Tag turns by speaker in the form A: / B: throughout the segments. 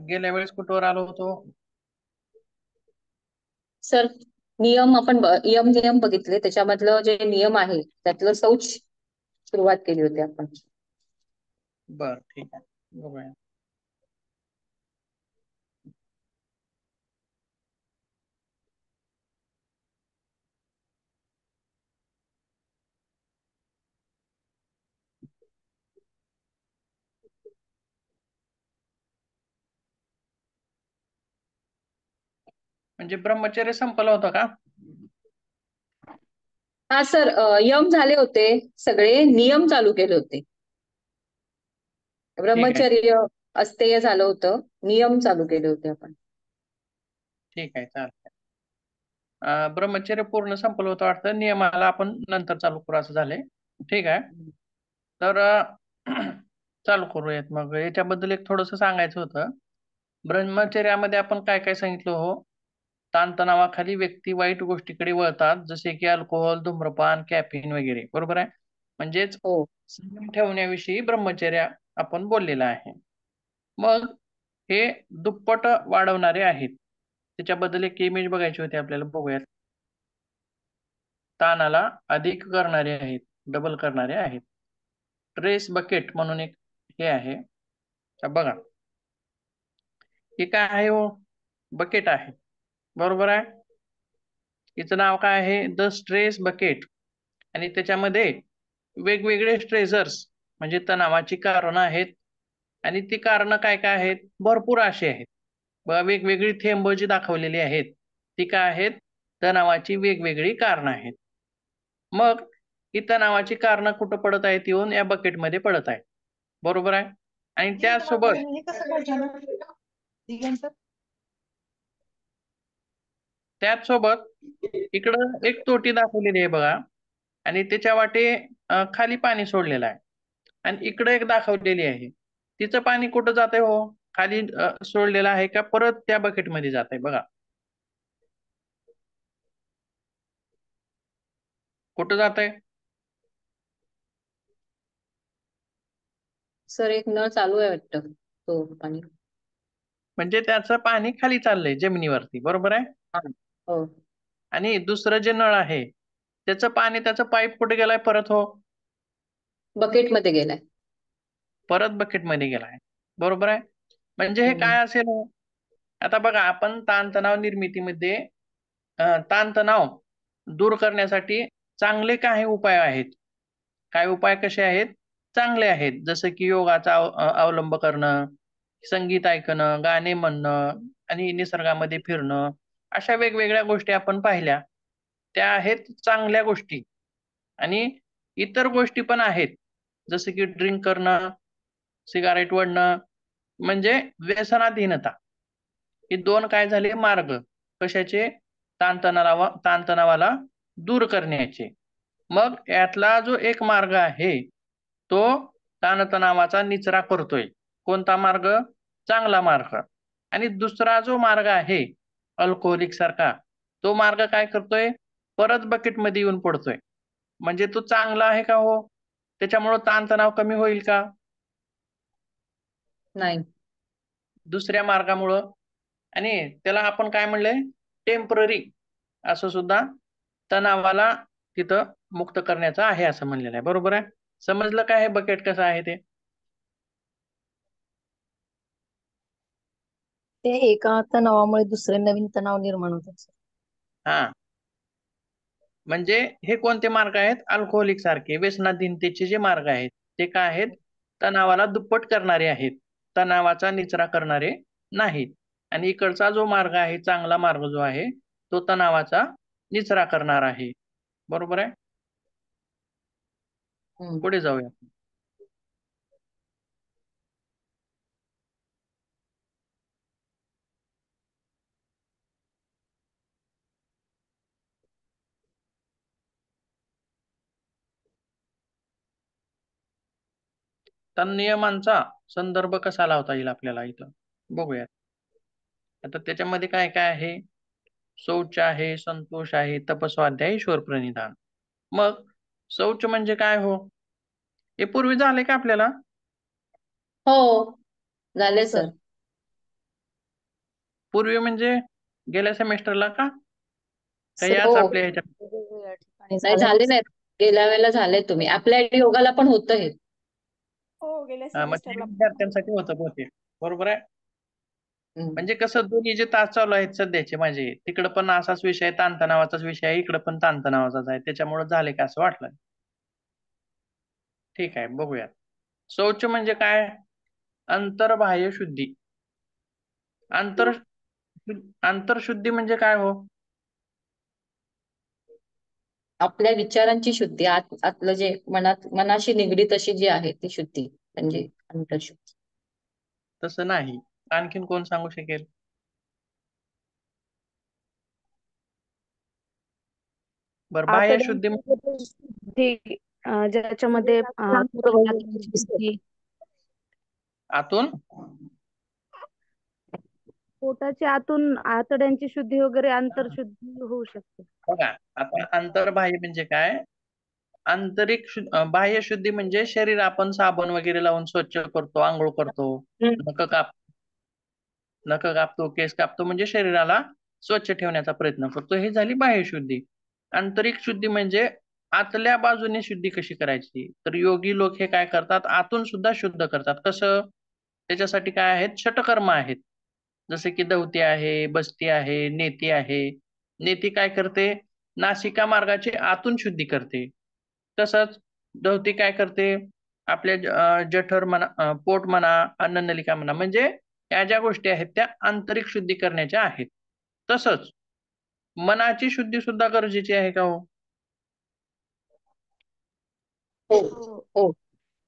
A: गेल्या वेळेस कुठवर आलो होतो?
B: सर, नियम आपण यम नियम बघितले, त्याच्यामधलं जे नियम आहे त्यातलं शौच सुरुवात केली होती आपण.
A: बर, ठीक आहे, बघूया. म्हणजे ब्रह्मचर्य संपलं होतं का?
B: हा सर, यम झाले होते, सगळे नियम चालू केले होते.
A: ठीक आहे,
B: ब्रह्मचर्य अस्तेय झालं होतं, नियम चालू केले होते आपण.
A: ठीक आहे, चालतंय. ब्रह्मचर्य पूर्ण संपलं होतं वाटतं, नियमाला आपण नंतर चालू करू असं झालंय. ठीक आहे. तर चालू करूयात. मग याच्याबद्दल एक थोडस सांगायचं होतं. ब्रह्मचर्यामध्ये आपण काय काय सांगितलं हो? ताणतणावाखाली व्यक्ती वाईट गोष्टीकडे वळतात, जसे की अल्कोहोल, धूम्रपान, कॅफिन वगैरे. बरोबर आहे? म्हणजेच
B: हो.
A: संयम ठेवण्याविषयी ब्रह्मचर्य आपण बोललेलं आहे. मग हे दुप्पट वाढवणारे आहेत. त्याच्याबद्दल एक इमेज बघायची होती आपल्याला, बघूयात. ताणाला अधिक करणारे आहेत, डबल करणारे आहेत. ट्रेस बकेट म्हणून एक हे आहे. बघा, हे काय आहे हो? बकेट आहे, बरोबर आहे. हिचं नाव काय आहे? The stress bucket. आणि त्याच्यामध्ये वेगवेगळे स्ट्रेसर्स म्हणजे तणावाची कारणं आहेत. आणि ती कारणं काय काय आहेत? भरपूर अशी आहेत. वेगवेगळी थेंब जी दाखवलेली आहेत ती काय आहेत? तणावाची वेगवेगळी कारणं आहेत. मग ही तणावाची कारणं कुठं पडत आहेत? येऊन या बकेटमध्ये पडत आहेत, बरोबर आहे. आणि त्याचसोबत इकडं एक तोटी दाखवलेली आहे बघा. आणि त्याच्या वाटे खाली पाणी सोडलेलं आहे. आणि इकडे एक दाखवलेली आहे. तिचं पाणी कुठं जातंय हो? खाली सोडलेलं आहे का परत त्या बकेटमध्ये जात आहे? बघा, कुठं जात आहे?
B: सर, एक नळ चालू आहे वाटतं, तो पाणी.
A: म्हणजे त्याचं पाणी खाली चाललंय जमिनीवरती, बरोबर आहे.
B: हा. हो.
A: आणि दुसरं जे नळ आहे त्याचं पाणी, त्याचं पाईप कुठे गेलाय परत हो?
B: बकेटमध्ये गेलाय.
A: परत बकेटमध्ये गेलाय, बरोबर आहे. म्हणजे हे
B: हम्म.
A: काय असेल हो? आता बघा, आपण ताणतणाव निर्मितीमध्ये ताणतणाव दूर करण्यासाठी चांगले काही उपाय आहेत. काय उपाय कसे आहेत? चांगले आहेत. जसं की योगाचा अवलंब करणं, संगीत ऐकणं, गाणे म्हणणं आणि निसर्गामध्ये फिरणं. अशा वेगवेगळ्या गोष्टी आपण पाहिल्या, त्या आहेत चांगल्या गोष्टी. आणि इतर गोष्टी पण आहेत, जसं की ड्रिंक करणं, सिगारेट ओढणं, म्हणजे व्यसनाधीनता. हे दोन काय झाले मार्ग, कशाचे? ताणतणावाला दूर करण्याचे. मग यातला जो एक मार्ग आहे तो ताणतणावाचा निचरा करतोय. कोणता मार्ग? चांगला मार्ग. आणि दुसरा जो मार्ग आहे अल्कोहोलिक सारखा, तो मार्ग काय करतोय? परत बकेटमध्ये येऊन पडतोय. म्हणजे तो चांगला आहे का हो? त्याच्यामुळे ताणतणाव कमी होईल का?
B: नाही.
A: दुसऱ्या मार्गामुळं. आणि त्याला आपण काय म्हणलंय? टेम्पररी असं सुद्धा तणावाला तिथं मुक्त करण्याचं आहे असं म्हणलेलं आहे, बरोबर आहे. समजलं काय हे बकेट कसं आहे ते?
C: ते एका तणावामुळे दुसरे नवीन तणाव निर्माण होतात.
A: हा, म्हणजे हे कोणते मार्ग आहेत? अल्कोहोलिक सारखे व्यसनाधीनतेचे जे मार्ग आहेत ते काय आहेत? तणावाला दुप्पट करणारे आहेत, तणावाचा निचरा करणारे नाहीत. आणि इकडचा जो मार्ग आहे, चांगला मार्ग जो आहे, तो तणावाचा निचरा करणार आहे, बरोबर आहे.
B: हम्म.
A: पुढे जाऊया. तर नियमांचा संदर्भ कसा लावता येईल आपल्याला इथं, बघूया. आता त्याच्यामध्ये काय काय आहे? शौच आहे, संतोष आहे, तपस्वाध्याय, ईश्वर प्रणिधान. मग शौच म्हणजे काय हो? हे पूर्वी झाले का आपल्याला?
B: हो,
C: हो
B: झाले
C: सर.
B: सर.
A: पूर्वी म्हणजे गेल्या सेमेस्टरला का याच
B: हो,
A: आपल्या ह्याच्यात?
C: वेगवेगळ्या ठिकाणी
B: नाही
C: झालं
B: झाले नाहीत. गेल्या वेळेला झाले तुम्ही. आपल्या योगाला पण होतं हे.
D: हो गेल्या
A: मग ते
D: सेमिस्टरला
A: विद्यार्थ्यांसाठी होतं बहुतेक, बरोबर आहे.
B: हम्म.
A: म्हणजे कसं दोन्ही जे तास चालू आहेत सध्याचे माझे, तिकडं पण असाच विषय ताणतणावाचाच विषय आहे, इकडं पण ताणतणावाचाच आहे, त्याच्यामुळे झाले का असं वाटलं. ठीक आहे, बघूया. शौच म्हणजे काय? अंतर्बाह्य शुद्धी. आंतर आंतरशुद्धी म्हणजे काय हो?
B: आपल्या विचारांची शुद्धी, आतलं जे मनाशी निगडीत अशी जी आहे ती शुद्धी म्हणजे अंतर्शुद्धी.
A: तसं नाही. आणखीन कोण सांगू शकेल? बरं, बाह्य शुद्धी
D: शुद्धी ज्याच्यामध्ये शुद्धी,
A: आतून
D: पोटाच्या आतून आतड्यांची शुद्धी वगैरे आंतरशुद्धी होऊ शकते.
A: बघा, आता अंतर्बाह्य म्हणजे काय? बाह्य शुद्धी म्हणजे शरीर आपण साबण वगैरे लावून स्वच्छ करतो, आंघोळ करतो, नख काप नख कापतो, केस कापतो, म्हणजे शरीराला स्वच्छ ठेवण्याचा प्रयत्न करतो. हे झाली बाह्य शुद्धी. आंतरिक शुद्धी म्हणजे आतल्या बाजूने शुद्धी कशी करायची. तर योगी लोक हे काय करतात, आतून सुद्धा शुद्ध करतात. कसं? त्याच्यासाठी काय आहेत? षटकर्म आहेत. जसे की दौती आहे, बस्ती आहे, नेती आहे. नेती काय करते? नासिका मार्गाची आतून शुद्धी करते. तसंच दौती काय करते? आपल्या जठर म्हणा, पोट म्हणा, अन्ननलिका म्हणा, म्हणजे या ज्या गोष्टी आहेत त्या आंतरिक शुद्धी करण्याच्या आहेत. तसंच मनाची शुद्धी सुद्धा गरजेची आहे का हो?
B: हो
D: हो.
B: हो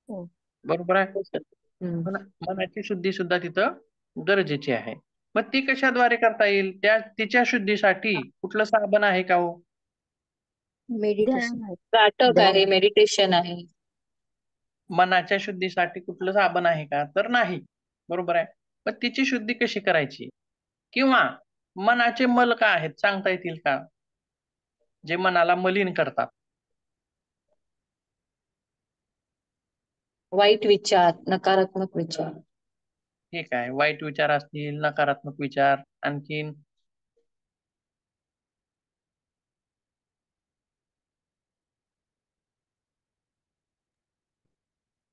C: हो.
A: बरोबर आहे.
B: हो सर. हम्म.
A: मनाची शुद्धी सुद्धा तिथं गरजेची आहे. मग ती कशाद्वारे करता येईल? तिच्या शुद्धीसाठी कुठलं साधन आहे का हो?
C: मेडिटेशन आहे.
B: त्राटक
C: ध्यान.
B: आहे, मेडिटेशन आहे.
A: मनाच्या शुद्धीसाठी कुठलं साबण आहे का? तर नाही. बरोबर आहे. पण तिची शुद्धी कशी करायची? किंवा मनाचे मल का आहेत सांगता येतील का? जे मनाला मलिन करतात.
B: वाईट विचार, नकारात्मक विचार.
A: ठीक आहे. वाईट विचार असतील, नकारात्मक विचार, आणखीन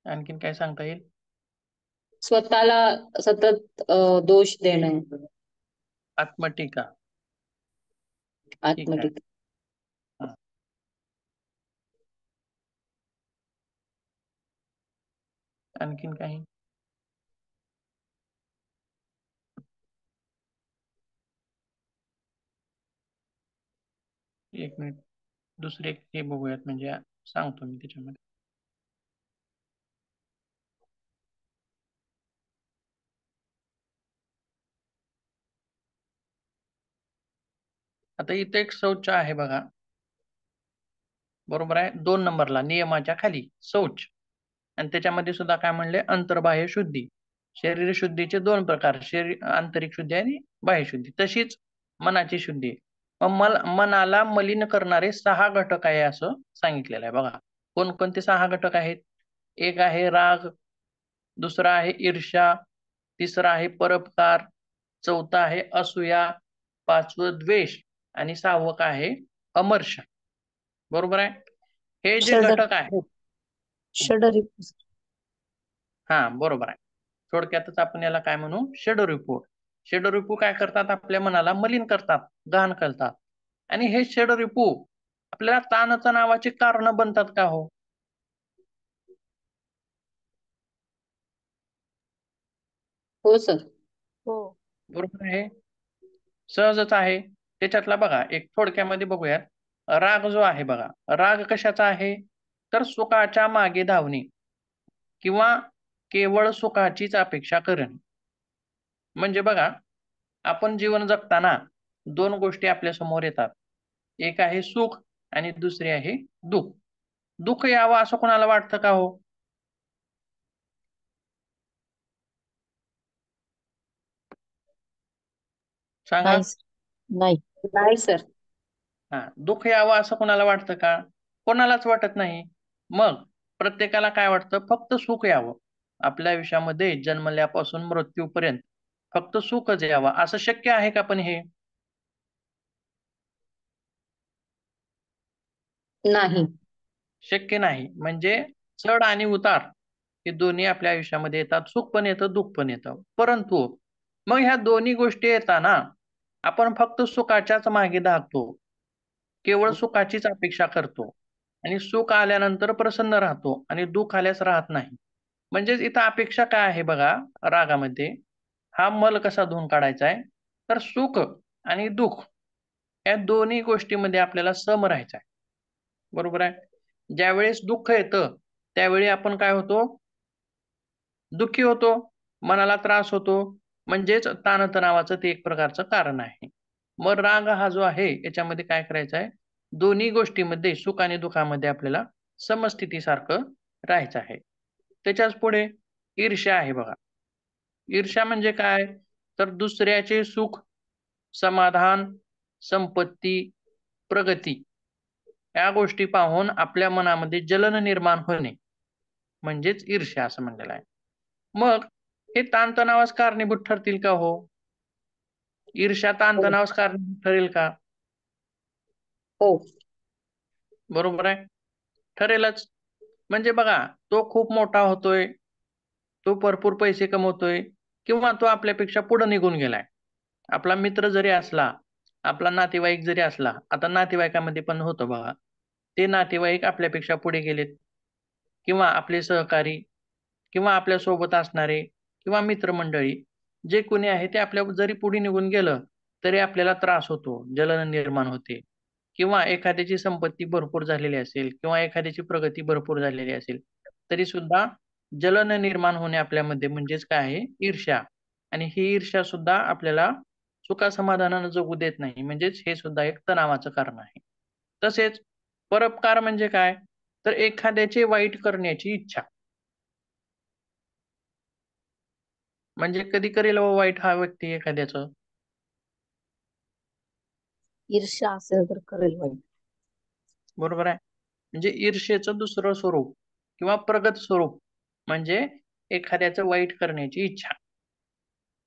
A: आणखीन काय सांगता येईल?
B: स्वतःला सतत दोष देणं,
A: आत्मटीका. ठीक आहे.
B: आत्मटीका.
A: हा. आणखीन काही? एक मिनिट, दुसरे हे बघूयात, म्हणजे सांगतो मी त्याच्यामध्ये. आता इथे एक शौच आहे बघा, बरोबर आहे. 2 नंबरला नियमाच्या खाली शौच, आणि त्याच्यामध्ये सुद्धा काय म्हणले? अंतर्बाह्य शुद्धी. शरीर शुद्धीचे 2 प्रकार, आंतरिक शुद्धी आणि बाह्य शुद्धी. तशीच मनाची शुद्धी. मनाला मलिन करणारे 6 घटक आहे असं सांगितलेलं आहे बघा. कोणकोणते 6 घटक आहेत? एक आहे राग, दुसरा आहे ईर्ष्या, तिसरा आहे परोपकार, चौथा आहे असूया, 5वं द्वेष, आणि 6वं काय आहे? अमर्ष. बरोबर आहे. हे जे घटक आहेत,
C: षडरिपू.
A: हा बरोबर आहे. थोडक्यातच आपण याला काय म्हणू? षडरिपू. षडरिपू काय करतात? आपल्या मनाला मलिन करतात, घाण करतात. आणि हे षडरिपू आपल्याला ताणतणावाचे कारण बनतात का हो?
B: हो सर.
C: हो.
A: बरोबर आहे. सहजच आहे. त्याच्यातला बघा एक थोडक्यामध्ये बघूयात. राग जो आहे बघा, राग कशाचा आहे? तर सुखाच्या मागे धावणे किंवा केवळ सुखाचीच अपेक्षा करणे. म्हणजे बघा, आपण जीवन जगताना 2 गोष्टी आपल्या समोर येतात. एक आहे सुख आणि दुसरी आहे दुःख. दुःख यावं असं कोणाला वाटतं का हो? सांगा.
C: नाही. नाही.
B: नाही सर.
A: हा, दुःख यावं असं कोणाला वाटतं का? कोणालाच वाटत नाही. मग प्रत्येकाला काय वाटतं? फक्त सुख यावं. आपल्या आयुष्यामध्ये जन्मल्यापासून मृत्यूपर्यंत फक्त सुखच यावं, असं शक्य आहे का पण हे?
B: नाही.
A: शक्य नाही. म्हणजे चढ आणि उतार हे दोन्ही आपल्या आयुष्यामध्ये येतात. सुख पण येतं, दुःख पण येतं. परंतु मग ह्या दोन्ही गोष्टी येताना आपण फक्त सुखाच्याच मागे धावतो. केवळ सुखाचीच अपेक्षा करतो आणि सुख आल्यानंतर प्रसन्न राहतो आणि दुःख आल्यास राहत नाही. म्हणजेच इथं अपेक्षा काय आहे बघा रागामध्ये, हा मल कसा धुवून काढायचा आहे, तर सुख आणि दुःख या दोन्ही गोष्टीमध्ये आपल्याला सम राहायचं आहे. बरोबर आहे? ज्यावेळेस दुःख येतं, त्यावेळी आपण काय होतो? दुःखी होतो, मनाला त्रास होतो, म्हणजेच ताणतणावाचं ते एक प्रकारचं कारण आहे. मग राग हा जो आहे याच्यामध्ये काय करायचं आहे, दोन्ही गोष्टीमध्ये सुख आणि दुःखामध्ये आपल्याला समस्थितीसारखं राहायचं आहे. त्याच्याच पुढे ईर्ष्या आहे बघा. ईर्ष्या म्हणजे काय? तर दुसऱ्याचे सुख, समाधान, संपत्ती, प्रगती या गोष्टी पाहून आपल्या मनामध्ये जलन निर्माण होणे म्हणजेच ईर्ष्या असं म्हणलेलं आहे. मग हे ताणतणावास कारणीभूत ठरतील का हो? ईर्ष्या
B: हो.
A: ताणतणावास कारणीभूत ठरेल का?
B: हो.
A: बरोबर आहे. ठरेलच. म्हणजे बघा, तो खूप मोठा होतोय, तो भरपूर पैसे कमवतोय किंवा तो आपल्यापेक्षा पुढे निघून गेलाय. आपला मित्र जरी असला, आपला नातेवाईक जरी असला, आता नातेवाईकामध्ये पण होतं बघा. ते नातेवाईक आपल्यापेक्षा पुढे गेलेत किंवा आपले सहकारी किंवा आपल्यासोबत असणारे किंवा मित्रमंडळी जे कोणी आहे ते आपल्या जरी पुढे निघून गेलं, तरी आपल्याला त्रास होतो, जलन निर्माण होते किंवा एखाद्याची संपत्ती भरपूर झालेली असेल किंवा एखाद्याची प्रगती भरपूर झालेली असेल, तरी सुद्धा जलन निर्माण होणे आपल्यामध्ये म्हणजेच काय आहे? ईर्ष्या. आणि ही ईर्ष्या सुद्धा आपल्याला सुखासमाधानानं जगू देत नाही. म्हणजेच हे सुद्धा एक तणावाचं कारण आहे. तसेच परोपकार म्हणजे काय? तर एखाद्याचे वाईट करण्याची इच्छा. म्हणजे कधी करेल हो वाईट हा व्यक्ती एखाद्याचं?
C: ईर्ष्या असेल तर करेल वाईट.
A: बरोबर आहे. म्हणजे ईर्ष्येचं दुसरं स्वरूप किंवा प्रगत स्वरूप म्हणजे एखाद्याचं वाईट करण्याची इच्छा.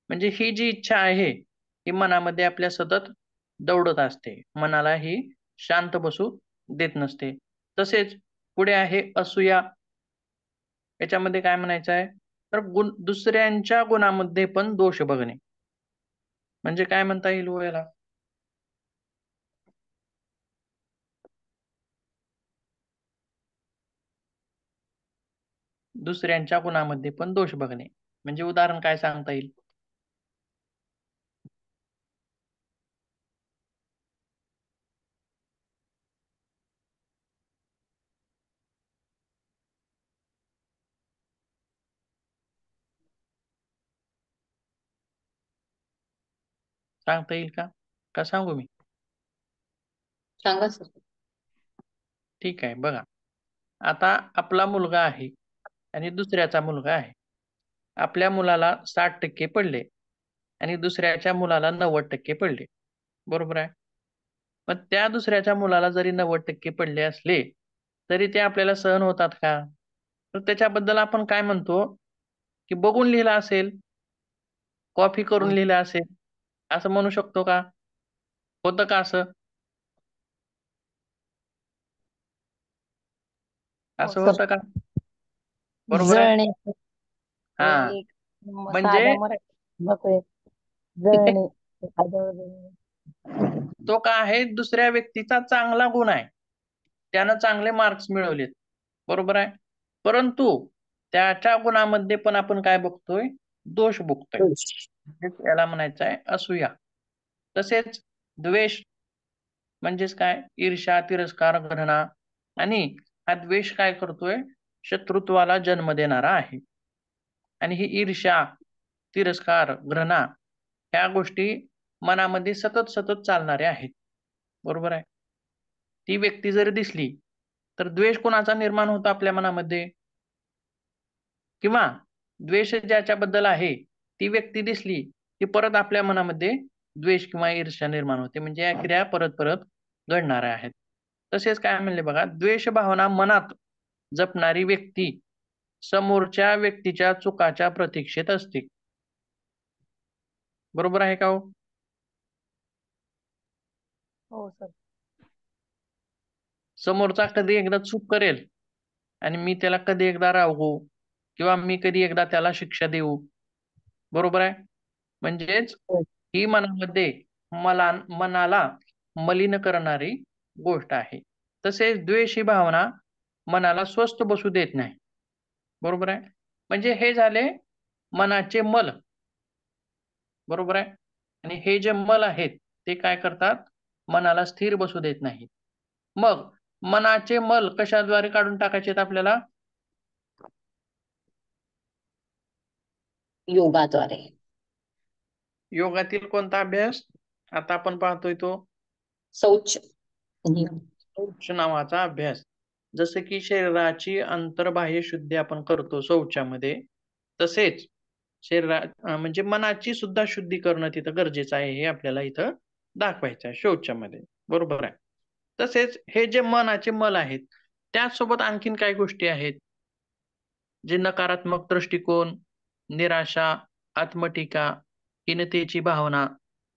A: म्हणजे ही जी इच्छा आहे, ही मनामध्ये आपल्या सतत दौडत असते. मनाला ही शांत बसू देत नसते. तसेच पुढे आहे असूया. याच्यामध्ये काय म्हणायचं आहे? तर दुसऱ्यांच्या गुणामध्ये पण दोष बघणे. म्हणजे काय म्हणता येईल हो याला? दुसऱ्यांच्या गुणामध्ये पण दोष बघणे. म्हणजे उदाहरण काय सांगता येईल? सांगता येईल का? का सांगू मी?
B: सांगा सर.
A: ठीक आहे बघा. आता आपला मुलगा आहे आणि दुसऱ्याचा मुलगा आहे. आपल्या मुलाला 60% पडले आणि दुसऱ्याच्या मुलाला 90% पडले. बरोबर आहे. मग त्या दुसऱ्याच्या मुलाला जरी 90% पडले असले, तरी ते आपल्याला सहन होतात का? तर त्याच्याबद्दल आपण काय म्हणतो, की बघून लिहिलं असेल, कॉपी करून लिहिलं असेल, असं म्हणू शकतो का? होतं का असं?
C: हो
A: असं
C: सर.
A: होतं का? बरोबर आहे.
C: जळणे हे
A: हां.
C: एक
A: म्हणजे
C: साध्या मराठी नको जळणे एखाद्यावर जळणे.
A: तो काय आहे दुसऱ्या व्यक्तीचा चांगला गुण आहे. त्यानं चांगले मार्क्स मिळवलेत. बरोबर आहे. परंतु त्याच्या गुणामध्ये पण आपण काय बघतोय? दोष बघतोय. हेच याला म्हणायचं आहे असूया. तसेच द्वेष म्हणजेच काय? ईर्ष्या, तिरस्कार, घृणा आणि हा द्वेष काय करतोय? शत्रुत्वाला जन्म देणारा आहे. आणि ही ईर्ष्या, तिरस्कार, घृणा ह्या गोष्टी मनामध्ये सतत सतत चालणाऱ्या आहेत. बरोबर आहे. ती व्यक्ती जर दिसली, तर द्वेष कोणाचा निर्माण होतो आपल्या मनामध्ये? किंवा द्वेष ज्याच्याबद्दल आहे, ती व्यक्ती दिसली, की परत आपल्या मनामध्ये द्वेष किंवा ईर्ष्या निर्माण होते. म्हणजे या क्रिया परत परत घडणाऱ्या आहेत. तसेच काय म्हणले बघा, द्वेष भावना मनात जपणारी व्यक्ती समोरच्या व्यक्तीच्या चुकाच्या प्रतीक्षेत असते. बरोबर आहे का हो?
C: हो सर.
A: समोरचा कधी एकदा चूक करेल आणि मी त्याला कधी एकदा रागवू किंवा मी कधी एकदा त्याला शिक्षा देऊ. बरोबर आहे. म्हणजेच
B: हो.
A: ही मनामध्ये मनाला मलिन करणारी गोष्ट आहे. तसेच द्वेष ही भावना मनाला स्वस्थ बसू देत नाही. बरोबर आहे. म्हणजे हे झाले मनाचे मल. बरोबर आहे. आणि हे जे मल आहेत ते काय करतात, मनाला स्थिर बसू देत नाही. मग मनाचे मल कशाद्वारे काढून टाकायचे आहेत आपल्याला?
B: योगाद्वारे.
A: योगातील कोणता अभ्यास आता आपण पाहतोय तो?
B: शौच नियम.
A: शौच नावाचा अभ्यास. जसं की शरीराची अंतर्बाह्य शुद्धी आपण करतो शौचामध्ये, तसेच म्हणजे मनाची सुद्धा शुद्धी करणं तिथं गरजेचं आहे, हे आपल्याला इथं दाखवायचं आहे शौचामध्ये. बरोबर आहे. तसेच हे जे मनाचे मल आहेत, त्याचसोबत आणखीन काही गोष्टी आहेत, जे नकारात्मक दृष्टिकोन, निराशा, आत्मटीका, हीनतेची भावना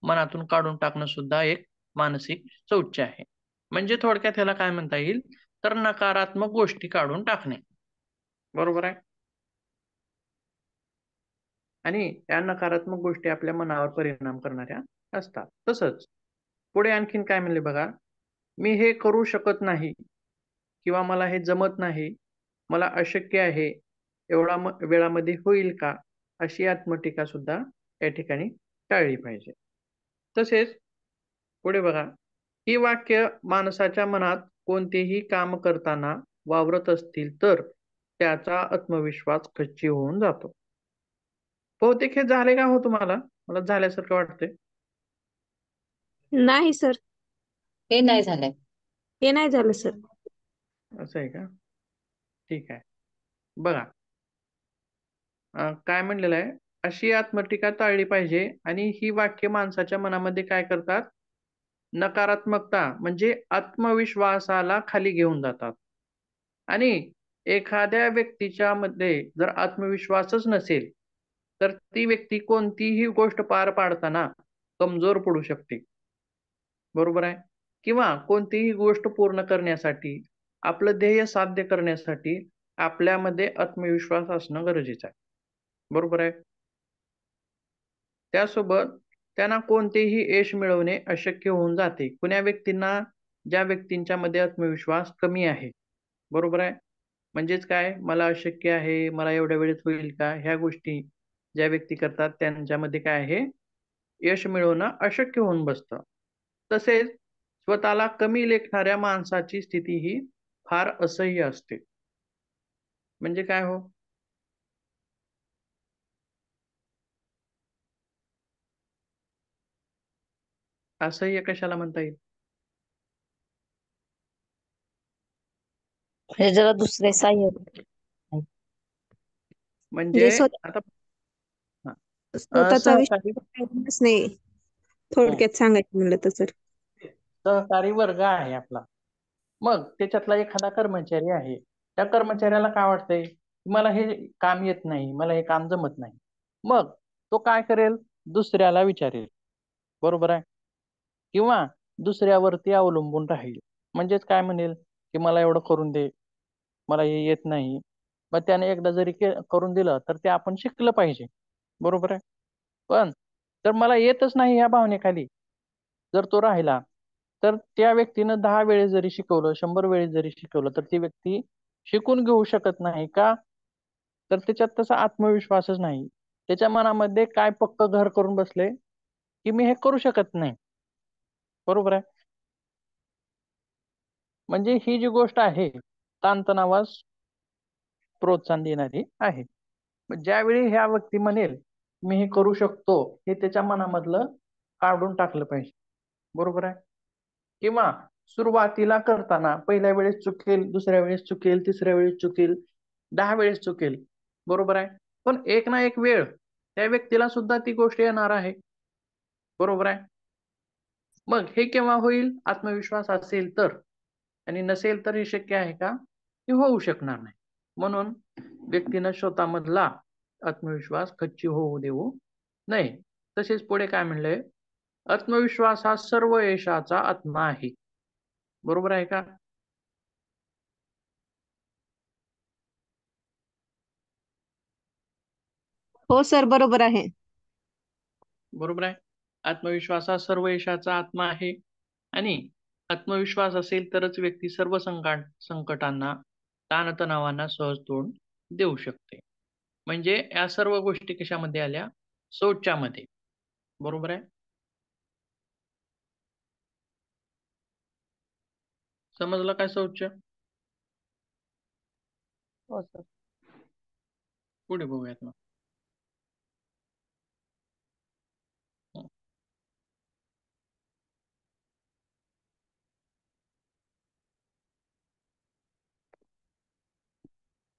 A: मनातून काढून टाकणं सुद्धा एक मानसिक शौच आहे. म्हणजे थोडक्यात ह्याला काय म्हणता येईल, तर नकारात्मक गोष्टी काढून टाकणे. बरोबर आहे. आणि या नकारात्मक गोष्टी आपल्या मनावर परिणाम करणाऱ्या असतात. तसंच पुढे आणखीन काय म्हणले बघा, मी हे करू शकत नाही किंवा मला हे जमत नाही, मला अशक्य आहे, एवढा वेळामध्ये होईल का? अशी आत्मटीका सुद्धा या ठिकाणी टाळली पाहिजे. तसेच पुढे बघा, ही वाक्य माणसाच्या मनात कोणतेही काम करताना वावरत असतील तर त्याचा आत्मविश्वास खच्ची होऊन जातो. बहुतेक हे झाले का हो तुम्हाला? मला झाल्यासारखं वाटतंय.
D: नाही सर,
B: हे नाही झालंय.
D: हे नाही झालं सर.
A: असं आहे का? ठीक आहे. बघा, काय म्हणलेलं आहे, अशी आत्मटीका टाळली पाहिजे आणि ही वाक्य माणसाच्या मनामध्ये काय करतात, नकारात्मकता म्हणजे आत्मविश्वासाला खाली घेऊन जातात. आणि एखाद्या व्यक्तीच्या मध्ये जर आत्मविश्वासच नसेल, तर ती व्यक्ती कोणतीही गोष्ट पार पाडताना कमजोर पडू शकते. बरोबर आहे. किंवा कोणतीही गोष्ट पूर्ण करण्यासाठी, आपलं ध्येय साध्य करण्यासाठी आपल्यामध्ये आत्मविश्वास असणं गरजेचं आहे. बरोबर आहे. त्यासोबत त्यांना कोणतेही यश मिळवणे अशक्य होऊन जाते. ज्या व्यक्तींच्या मध्ये आत्मविश्वास कमी आहे. बरोबर आहे. म्हणजेच काय, मला अशक्य आहे, मला एवढ्या वेळेत होईल का? ह्या गोष्टी ज्या व्यक्ती करतात त्यांच्यामध्ये काय आहे, यश मिळवणं अशक्य होऊन बसतं. तसेच स्वतःला कमी लेखणाऱ्या माणसाची स्थिती ही फार असह्य असते. म्हणजे काय हो? असह्य कशाला म्हणता येईल?
C: हे जरा दुसरे सहाय्य.
A: म्हणजे आता
D: स्वतःचा
A: सहकारी
D: विश्वास नाही,
A: हं,
D: थोडक्यात सांगायचं म्हणलं तर सर.
A: सहकारी वर्ग आहे आपला. मग त्याच्यातला एखादा कर्मचारी आहे. त्या कर्मचाऱ्याला काय वाटतंय, मला हे काम येत नाही, मला हे काम जमत नाही. मग तो काय करेल, दुसऱ्याला विचारेल. बरोबर आहे. किंवा दुसऱ्यावरती अवलंबून राहील. म्हणजेच काय म्हणेल, की मला एवढं करून दे, मला हे येत नाही. मग त्याने एकदा जरी करून दिलं तर ते आपण शिकलं पाहिजे. बरोबर आहे. पण तर मला येतच नाही ह्या भावनेखाली जर तो राहिला, तर त्या व्यक्तीनं 10 वेळेस जरी शिकवलं, 100 वेळेस जरी शिकवलं, तर ती व्यक्ती शिकून घेऊ शकत नाही. का? तर त्याच्यात तसा आत्मविश्वासच नाही. त्याच्या मनामध्ये काय पक्कं घर करून बसले, की मी हे करू शकत नाही. बरोबर आहे. म्हणजे ही जी गोष्ट आहे, ताणतणावास प्रोत्साहन देणारी आहे. मग ज्यावेळी ह्या व्यक्ती म्हणेल, मी हे करू शकतो, हे त्याच्या मनामधलं काढून टाकलं पाहिजे. बरोबर आहे. किंवा सुरुवातीला करताना पहिल्या वेळेस चुकेल, दुसऱ्या वेळेस चुकेल, तिसऱ्या वेळेस चुकेल, 10 वेळेस चुकेल. बरोबर आहे. पण एक ना एक वेळ त्या व्यक्तीला सुद्धा ती गोष्ट येणार आहे. बरोबर आहे. मग हे केव्हा होईल? आत्मविश्वास असेल तर. आणि नसेल तर हे शक्य आहे का? हे होऊ शकणार नाही. म्हणून व्यक्तीनं स्वतःमधला आत्मविश्वास खच्ची होऊ देऊ नये. तसेच पुढे काय म्हणलंय, आत्मविश्वास हा सर्व यशाचा आत्मा आहे. बरोबर आहे का?
D: हो सर, बरोबर आहे.
A: बरोबर आहे. आत्मविश्वास हा सर्व यशाचा आत्मा आहे आणि आत्मविश्वास असेल तरच व्यक्ती सर्व संकटांना, ताणतणावांना सहज तोंड देऊ शकते. म्हणजे या सर्व गोष्टी कशामध्ये आल्या? शौचामध्ये. बरोबर आहे. समजलं काय शौच?
C: हो सर.
A: पुढे बघूयात मग.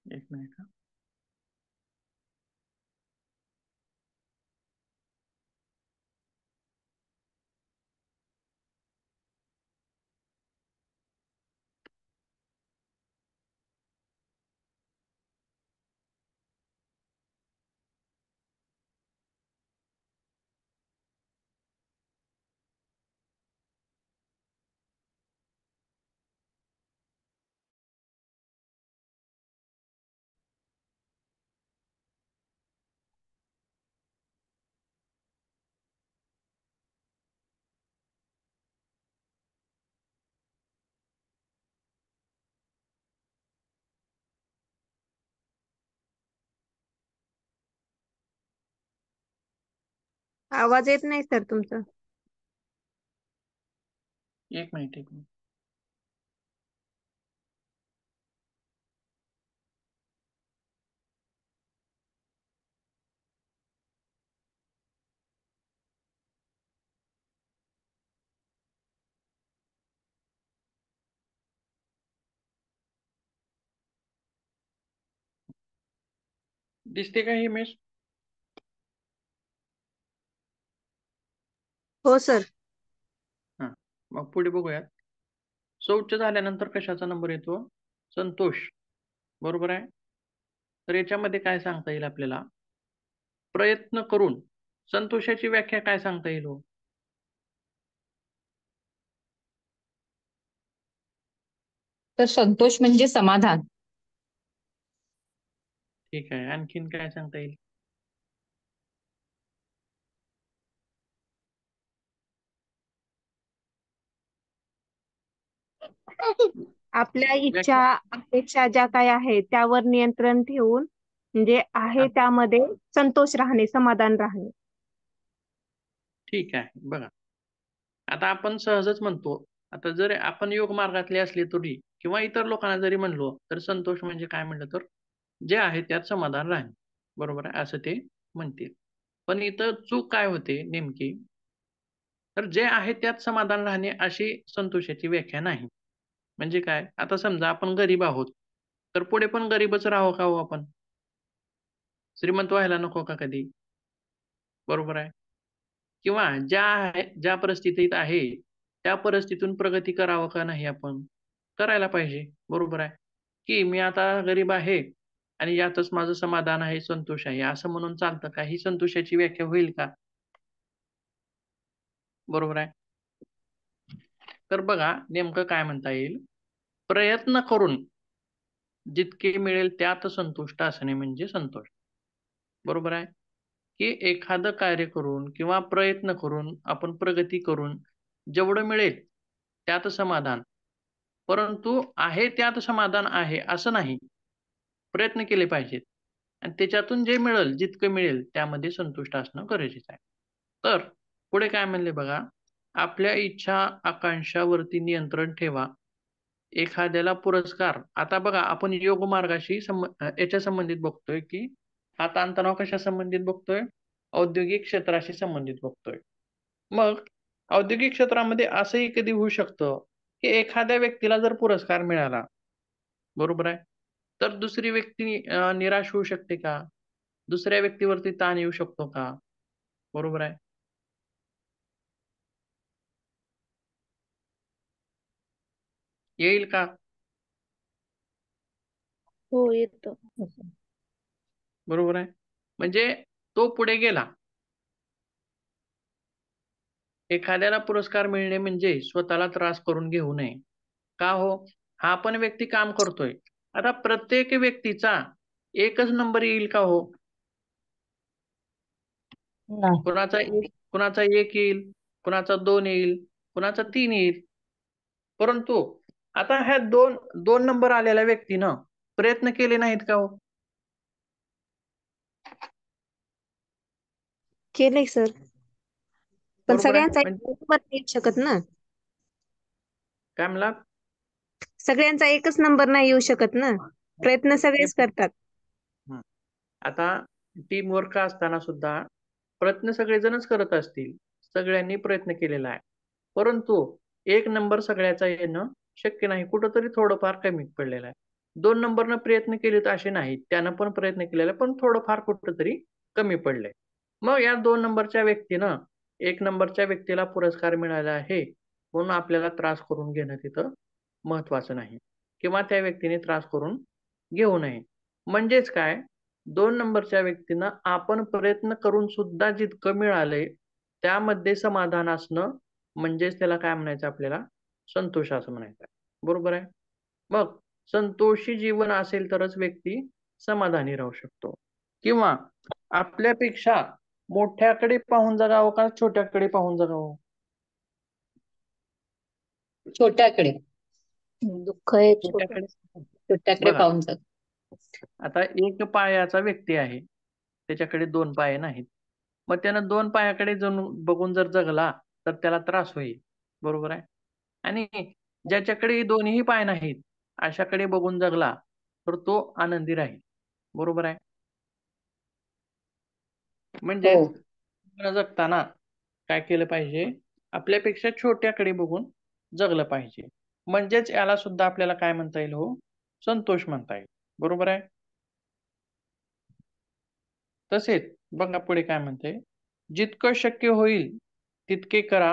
A: एक मिनिट हा.
D: आवाज येत नाही सर तुमचा.
A: एक मिनिट. दिसते का ही इमेज?
D: हो सर.
A: हा. मग पुढे बघूयात. शौच झाल्यानंतर कशाचा नंबर येतो? संतोष. बरोबर आहे. तर याच्यामध्ये काय सांगता येईल आपल्याला? प्रयत्न करून संतोषाची व्याख्या काय सांगता येईल हो?
B: तर संतोष म्हणजे समाधान.
A: ठीक आहे. आणखीन काय सांगता येईल?
D: आपल्या इच्छा,
A: व्याख्या.
D: अपेक्षा ज्या काही आहेत त्यावर नियंत्रण ठेवून, म्हणजे
A: हा,
D: आहे त्यामध्ये संतोष राहणे, समाधान राहणे.
A: ठीक आहे. बघा, आता आपण सहजच म्हणतो, आता जर आपण योग मार्गातले असले तरी किंवा इतर लोकांना जरी म्हणलो तर संतोष म्हणजे काय म्हणलं तर जे आहे त्यात समाधान राहणे. बरोबर आहे, असं ते म्हणतील. पण इथं चूक काय होते नेमकी? तर जे आहे त्यात समाधान राहणे अशी संतोषाची व्याख्या नाही. म्हणजे काय? आता समजा आपण गरीब आहोत, तर पुढे पण गरीबच राहावं का हो आपण? श्रीमंत व्हायला नको का कधी? बरोबर आहे. किंवा ज्या परिस्थितीत आहे, त्या परिस्थितीतून प्रगती करावं का नाही आपण? करायला पाहिजे. बरोबर आहे. की मी आता गरीब आहे आणि यातच माझं समाधान आहे, संतोष आहे, असं म्हणून चालतं का? ही संतोषाची व्याख्या होईल का? बरोबर आहे. तर बघा, नेमकं काय म्हणता येईल? प्रयत्न करून जितके मिळेल त्यात संतुष्ट असणे म्हणजे संतोष. बरोबर आहे. की एखादं कार्य करून किंवा प्रयत्न करून, आपण प्रगती करून जेवढं मिळेल त्यात समाधान. परंतु आहे त्यात समाधान आहे असं नाही. प्रयत्न केले पाहिजेत आणि त्याच्यातून जे मिळेल, जितकं मिळेल त्यामध्ये संतुष्ट असणं गरजेचं आहे. तर पुढे काय म्हणले बघा, आपल्या इच्छा, आकांक्षावरती नियंत्रण ठेवा. एखाद्याला पुरस्कार, आता बघा आपण योग मार्गाशी याच्या संबंधित बघतोय, की हा ताणतणाव कशा संबंधित बघतोय? औद्योगिक क्षेत्राशी संबंधित बघतोय. मग औद्योगिक क्षेत्रामध्ये असंही कधी होऊ शकतं, की एखाद्या व्यक्तीला जर पुरस्कार मिळाला, बरोबर आहे, तर दुसरी व्यक्ती निराश होऊ शकते का? दुसऱ्या व्यक्तीवरती ताण येऊ शकतो का? बरोबर आहे. येईल का?
D: हो, येतो.
C: हो सर.
A: बरोबर आहे. म्हणजे तो पुढे गेला. एखाद्याला पुरस्कार मिळणे म्हणजे स्वतःला त्रास करून घेऊ नये. का हो? हा पण व्यक्ती काम करतोय. आता प्रत्येक व्यक्तीचा एकच नंबर येईल का हो?
C: नाही.
A: कुणाचा 1 येईल, कुणाचा 2 येईल, कुणाचा 3 येईल. परंतु आता ह्या 2 नंबर आलेल्या व्यक्तीनं प्रयत्न केले नाहीत का हो?
E: केलंय सर. पण
A: बरोबर आहे.
E: सगळ्यांचा
A: म्हणजे
E: एकच नंबर नाही येऊ शकत ना.
A: काय म्हणला?
E: सगळ्यांचा एकच नंबर नाही येऊ शकत ना. प्रयत्न
A: हे
E: सगळेच करतात.
A: हं. आता टीम वर्क असताना सुद्धा प्रयत्न सगळेजणच करत असतील. सगळ्यांनी प्रयत्न केलेला आहे. परंतु 1 नंबर सगळ्याचा येणं शक्य नाही. कुठेतरी थोडंफार कमी पडलेलं आहे. 2 नंबरनं प्रयत्न केलेत असे नाहीत. त्यानं पण प्रयत्न केलेला आहे, पण थोडंफार कुठेतरी कमी पडलंय. मग या 2 नंबरच्या व्यक्तीनं 1 नंबरच्या व्यक्तीला पुरस्कार मिळाला आहे, म्हणून आपल्याला त्रास करून घेणं तिथं महत्त्वाचं नाही किंवा त्या व्यक्तीने त्रास करून घेऊ नये. म्हणजेच काय, 2 नंबरच्या व्यक्तीनं आपण प्रयत्न करून सुद्धा जितकं मिळालंय, त्यामध्ये समाधान असणं म्हणजेच त्याला काय म्हणायचं आपल्याला, संतोष असं म्हणायचं आहे. बरोबर आहे? मग संतोषी जीवन असेल तरच व्यक्ती समाधानी राहू शकतो. किंवा आपल्यापेक्षा मोठ्याकडे पाहून जगावं का छोट्याकडे पाहून जगावं?
B: छोट्याकडे
C: दुःख हे छोटं.
A: छोट्याकडे.
B: छोट्याकडे
A: बघा,
B: पाहून जग.
A: आता 1 पायाचा व्यक्ती आहे. त्याच्याकडे 2 पाय नाहीत. मग त्यानं 2 पायाकडे बघून जर जगला, तर त्याला त्रास होईल. बरोबर आहे? आणि ज्याच्याकडे दोन्हीही पाय नाहीत, अशाकडे बघून जगला, तर तो आनंदी राहील. बरोबर आहे?
B: हो.
A: म्हणजेच जगताना काय केलं पाहिजे? आपल्यापेक्षा छोट्याकडे बघून जगलं पाहिजे. म्हणजेच याला सुद्धा आपल्याला काय म्हणता येईल हो? संतोष म्हणता येईल. बरोबर आहे? तसेच बघा पुढे काय म्हणते, जितकं शक्य होईल तितके करा,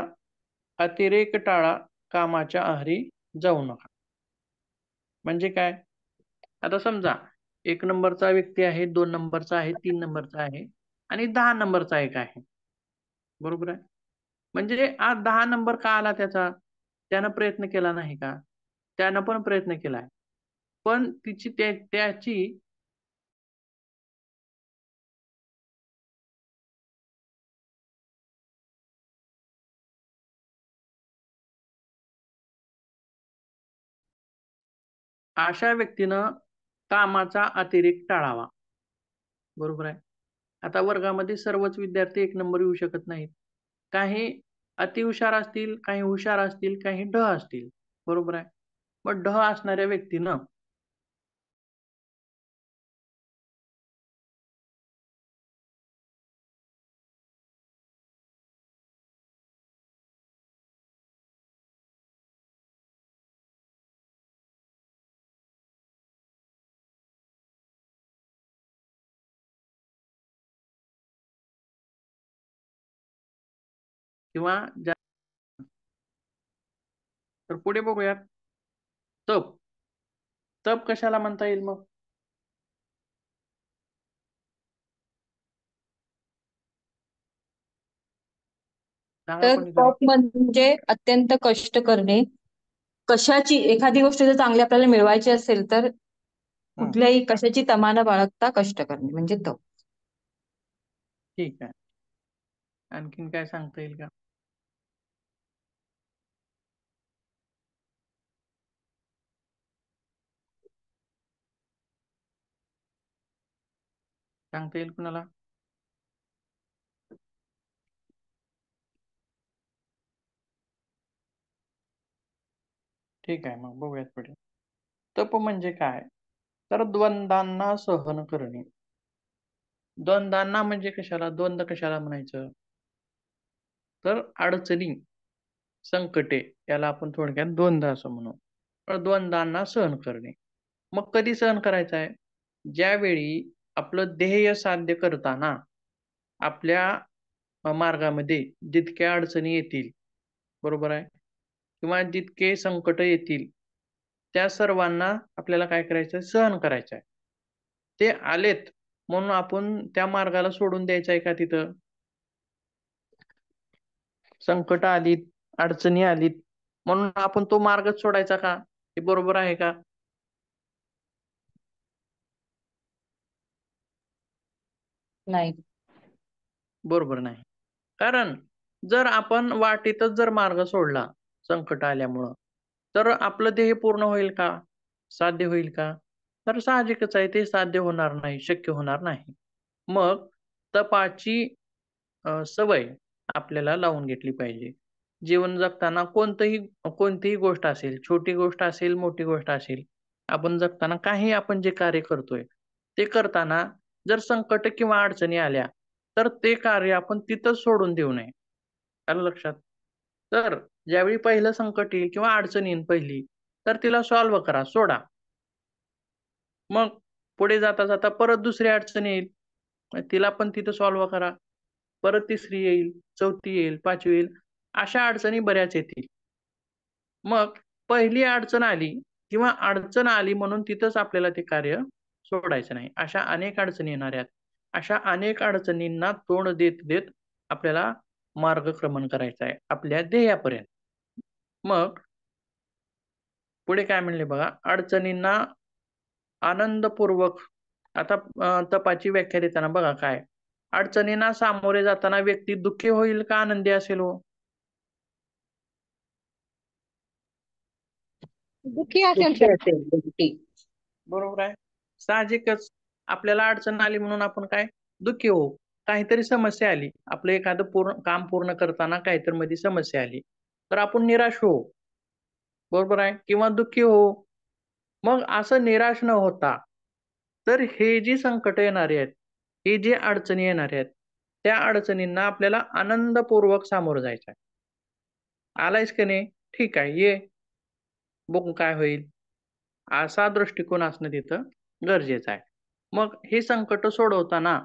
A: अतिरेक टाळा, कामाच्या आहारी जाऊ नका. म्हणजे काय? आता समजा 1 नंबरचा व्यक्ती आहे, 2 नंबरचा आहे, 3 नंबरचा आहे आणि 10 नंबरचा एक आहे. बरोबर आहे? म्हणजे आज 10 नंबर का आला त्याचा? त्यानं प्रयत्न केला नाही का? त्यानं पण प्रयत्न केलाय. पण त्याची अशा व्यक्तीनं कामाचा अतिरेक टाळावा. बरोबर आहे. आता वर्गामध्ये सर्वच विद्यार्थी 1 नंबर येऊ शकत नाहीत. काही अतिहुशार असतील, काही हुशार असतील, काही ढ असतील. बरोबर आहे. मग ढ असणाऱ्या व्यक्तीनं किंवा तर पुढे बघूयात. तप. तप कशाला म्हणता येईल मग? सांगा
B: तर
A: कोणीतरी.
B: तप म्हणजे अत्यंत कष्ट करणे. कशाची एखादी गोष्ट जर चांगली आपल्याला मिळवायची असेल तर
A: हं,
B: कुठल्याही कशाची तमा न बाळगता कष्ट करणे म्हणजे तप.
A: ठीक आहे. आणखीन काय सांगता येईल का? सांगता येईल कुणाला? ठीक आहे, मग बघूयात पुढे. तप म्हणजे काय? तर द्वंद्वांना सहन करणे. द्वंद्वांना म्हणजे कशाला? द्वंद्व कशाला म्हणायचं? तर अडचणी, संकटे याला आपण थोडक्यात द्वंद्व असं म्हणू. तर द्वंद्वांना सहन करणे. मग कधी सहन करायचं आहे? ज्यावेळी आपलं ध्येय साध्य करताना आपल्या मार्गामध्ये जितक्या अडचणी येतील, बरोबर आहे? किंवा जितके संकट येतील, त्या सर्वांना आपल्याला काय करायचं आहे? सहन करायचं आहे. ते आलेत म्हणून आपण त्या मार्गाला सोडून द्यायचं आहे का तिथं? संकट आलीत, अडचणी आलीत, म्हणून आपण तो मार्गच सोडायचा का? हे बरोबर आहे का?
B: नाही.
A: बरोबर नाही. कारण जर आपण वाटेतच जर मार्ग सोडला संकट आल्यामुळं, तर आपलं ध्येय पूर्ण होईल का? साध्य होईल का? तर साहजिकच आहे, ते साध्य होणार नाही, शक्य होणार नाही. मग तपाची सवय आपल्याला लावून घेतली पाहिजे. जीवन जगताना कोणतीही गोष्ट असेल, छोटी गोष्ट असेल, मोठी गोष्ट असेल, आपण जगताना काही आपण जे कार्य करतोय, ते करताना जर संकट किंवा अडचणी आल्या, तर ते कार्य आपण तिथंच सोडून देऊ नये. आलं लक्षात? तर ज्यावेळी पहिलं संकट येईल किंवा अडचण येईल पहिली, तर तिला सॉल्व्ह करा, सोडा. मग पुढे जाता परत दुसरी अडचण येईल, मग तिला पण तिथं सॉल्व्ह करा. परत तिसरी येईल, चौथी येईल, पाचवी येईल, अशा अडचणी बऱ्याच येतील. मग पहिली अडचण आली किंवा अडचण आली म्हणून तिथंच आपल्याला ते कार्य सोडायचं नाही. अशा अनेक अडचणी येणार आहेत. अशा अनेक अडचणींना तोंड देत देत आपल्याला मार्गक्रमण करायचं आहे आपल्या ध्येयापर्यंत. मग पुढे काय म्हणले बघा, अडचणींना आनंदपूर्वक, आता तपाची व्याख्या देताना बघा काय, अडचणींना सामोरे जाताना व्यक्ती दुःखी होईल का आनंदी असेल हो?
D: दुःखी असेल
B: दुःखी
D: तर.
B: असेल, दुःखी.
A: बरोबर आहे. साहजिकच आपल्याला अडचण आली म्हणून आपण काय दुःखी होऊ. काहीतरी समस्या आली, आपलं एखादं काम पूर्ण करताना काहीतरी मध्ये समस्या आली, तर आपण निराश होऊ. बरोबर आहे, किंवा दुःखी होऊ. मग असं निराश न होता, तर हे जी संकट येणारी आहेत, ही जी अडचणी येणारी आहेत, त्या अडचणींना आपल्याला आनंदपूर्वक सामोरं जायचं आहे. आलायस की नाही? ठीक आहे, ये. बघू काय होईल. असा दृष्टिकोन असणं तिथं गरजेचं आहे. मग हे संकट सोडवताना